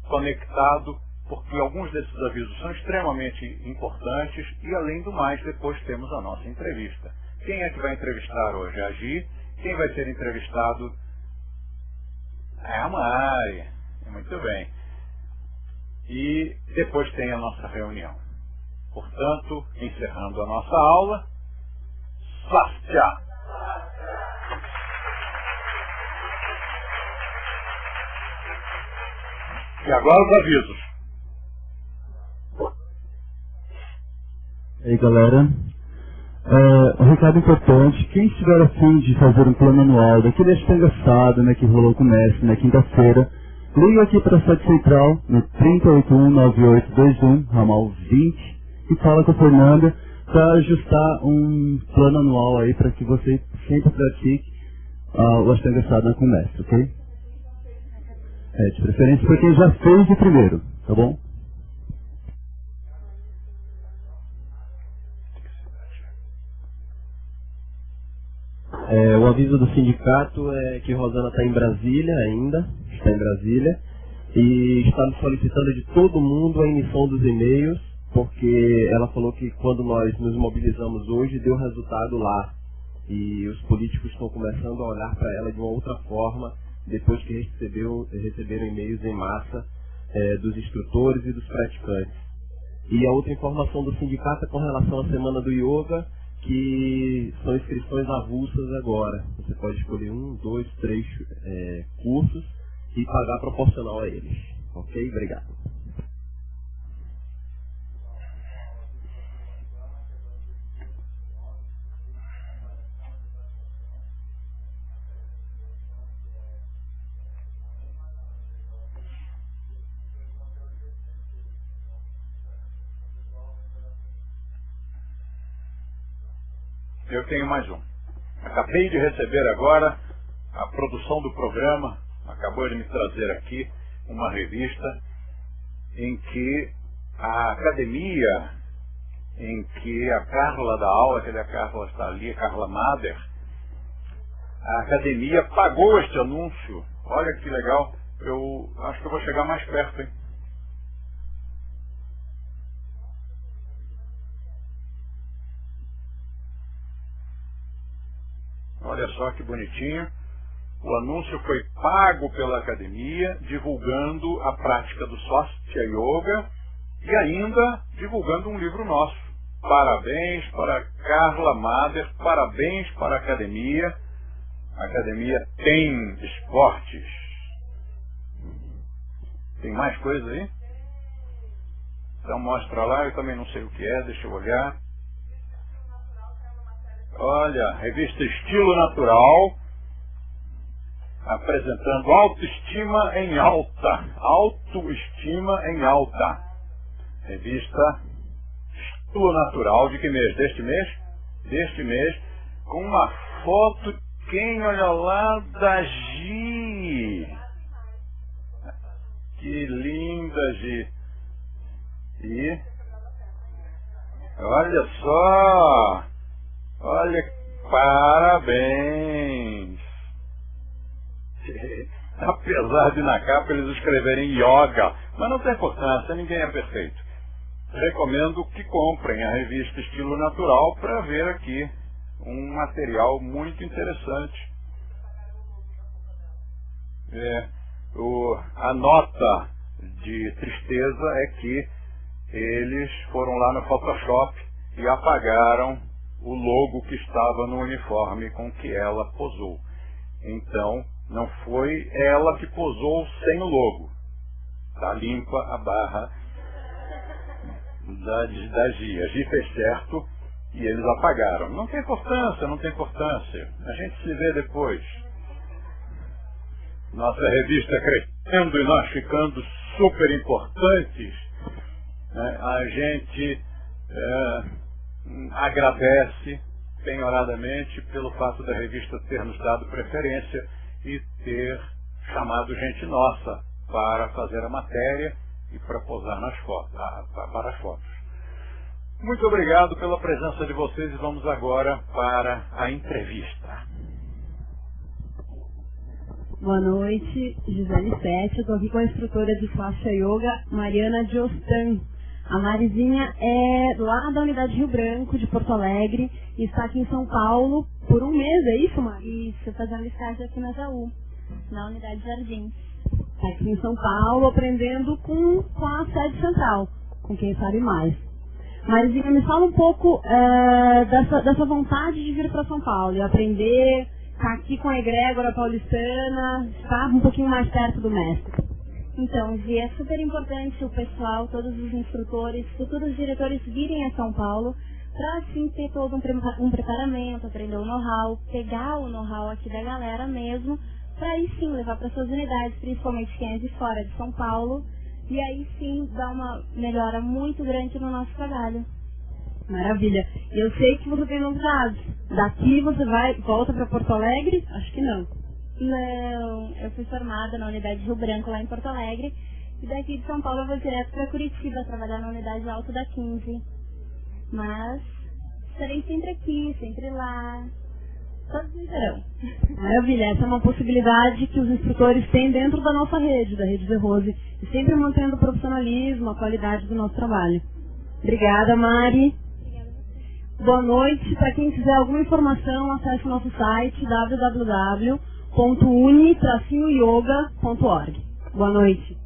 conectado, porque alguns desses avisos são extremamente importantes e além do mais, depois temos a nossa entrevista. Quem é que vai entrevistar hoje? A Gi. Quem vai ser entrevistado? É a Mari. Muito bem. E depois tem a nossa reunião. Portanto, encerrando a nossa aula, Swastika! E agora os avisos. E aí, galera, um recado importante: quem estiver a fim de fazer um plano anual daquele engraçado, né, que rolou com o mestre na quinta-feira, liga aqui para a sede central no 3081-9821, ramal 20, e fala com a Fernanda para ajustar um plano anual aí para que você sempre pratique o engraçado com o mestre, ok? De preferência para quem já fez de primeiro, tá bom? O aviso do sindicato é que Rosana está em Brasília ainda, está em Brasília, e está solicitando de todo mundo a emissão dos e-mails, porque ela falou que quando nós nos mobilizamos hoje, deu resultado lá. E os políticos estão começando a olhar para ela de uma outra forma, depois que receberam e-mails em massa dos instrutores e dos praticantes. E a outra informação do sindicato é com relação à Semana do Yoga, que são inscrições avulsas agora. Você pode escolher 1, 2, 3 cursos e pagar proporcional a eles. Ok? Obrigado. Eu tenho mais um. Acabei de receber agora a produção do programa, acabou de me trazer aqui uma revista em que a academia, em que a Carla da aula, que a Carla está ali, a Carla Mader, a academia pagou este anúncio. Olha que legal, eu acho que eu vou chegar mais perto, hein? Olha só que bonitinho. O anúncio foi pago pela academia, divulgando a prática do Swastika Yoga e ainda divulgando um livro nosso. Parabéns para Carla Mader, parabéns para a academia. A academia tem esportes. Tem mais coisa aí? Então mostra lá, eu também não sei o que é, deixa eu olhar. Olha, revista Estilo Natural, apresentando autoestima em alta. Autoestima em alta. Revista Estilo Natural, de que mês? Deste mês? Deste mês, com uma foto, quem olha lá, da Gi. Que linda, Gi. E olha só. Olha, parabéns! Apesar de na capa eles escreverem yoga, mas não tem importância, ninguém é perfeito. Recomendo que comprem a revista Estilo Natural para ver aqui um material muito interessante. A nota de tristeza é que eles foram lá no Photoshop e apagaram o logo que estava no uniforme com que ela posou. Então, não foi ela que posou sem o logo. Está limpa a barra da Gi. A Gi fez certo e eles apagaram. Não tem importância, não tem importância. A gente se vê depois. Nossa revista crescendo e nós ficando super importantes. A gente agradece penhoradamente pelo fato da revista ter nos dado preferência e ter chamado gente nossa para fazer a matéria e para posar nas fotos, para as fotos. Muito obrigado pela presença de vocês e vamos agora para a entrevista. Boa noite, Gisele Sete. Eu estou aqui com a instrutora de Swastika Yoga, Mariana Diostan. A Marizinha é lá da unidade Rio Branco, de Porto Alegre, e está aqui em São Paulo por um mês, é isso, Mari? Isso, fazendo estágio aqui na Jaú, na unidade Jardins. Está aqui em São Paulo, aprendendo com a sede central, com quem sabe mais. Marizinha, me fala um pouco dessa vontade de vir para São Paulo e aprender, estar aqui com a egrégora paulistana, estar um pouquinho mais perto do mestre. Então, Gi, é super importante o pessoal, todos os instrutores, futuros diretores virem a São Paulo para, assim, ter todo um preparamento, aprender o know-how, pegar o know-how aqui da galera mesmo, para aí sim levar para suas unidades, principalmente quem é de fora de São Paulo, e aí sim dar uma melhora muito grande no nosso trabalho. Maravilha. Eu sei que você tem novidades. Daqui você volta para Porto Alegre? Acho que não. Não, eu fui formada na unidade Rio Branco, lá em Porto Alegre, e daqui de São Paulo eu vou direto para Curitiba, trabalhar na unidade Alto da 15. Mas estarei sempre aqui, sempre lá, todos me verão. Maravilha, essa é uma possibilidade que os instrutores têm dentro da nossa rede, da Rede Zerose, e sempre mantendo o profissionalismo, a qualidade do nosso trabalho. Obrigada, Mari. Boa noite. Para quem quiser alguma informação, acesse o nosso site www.uni-yoga.org. Boa noite.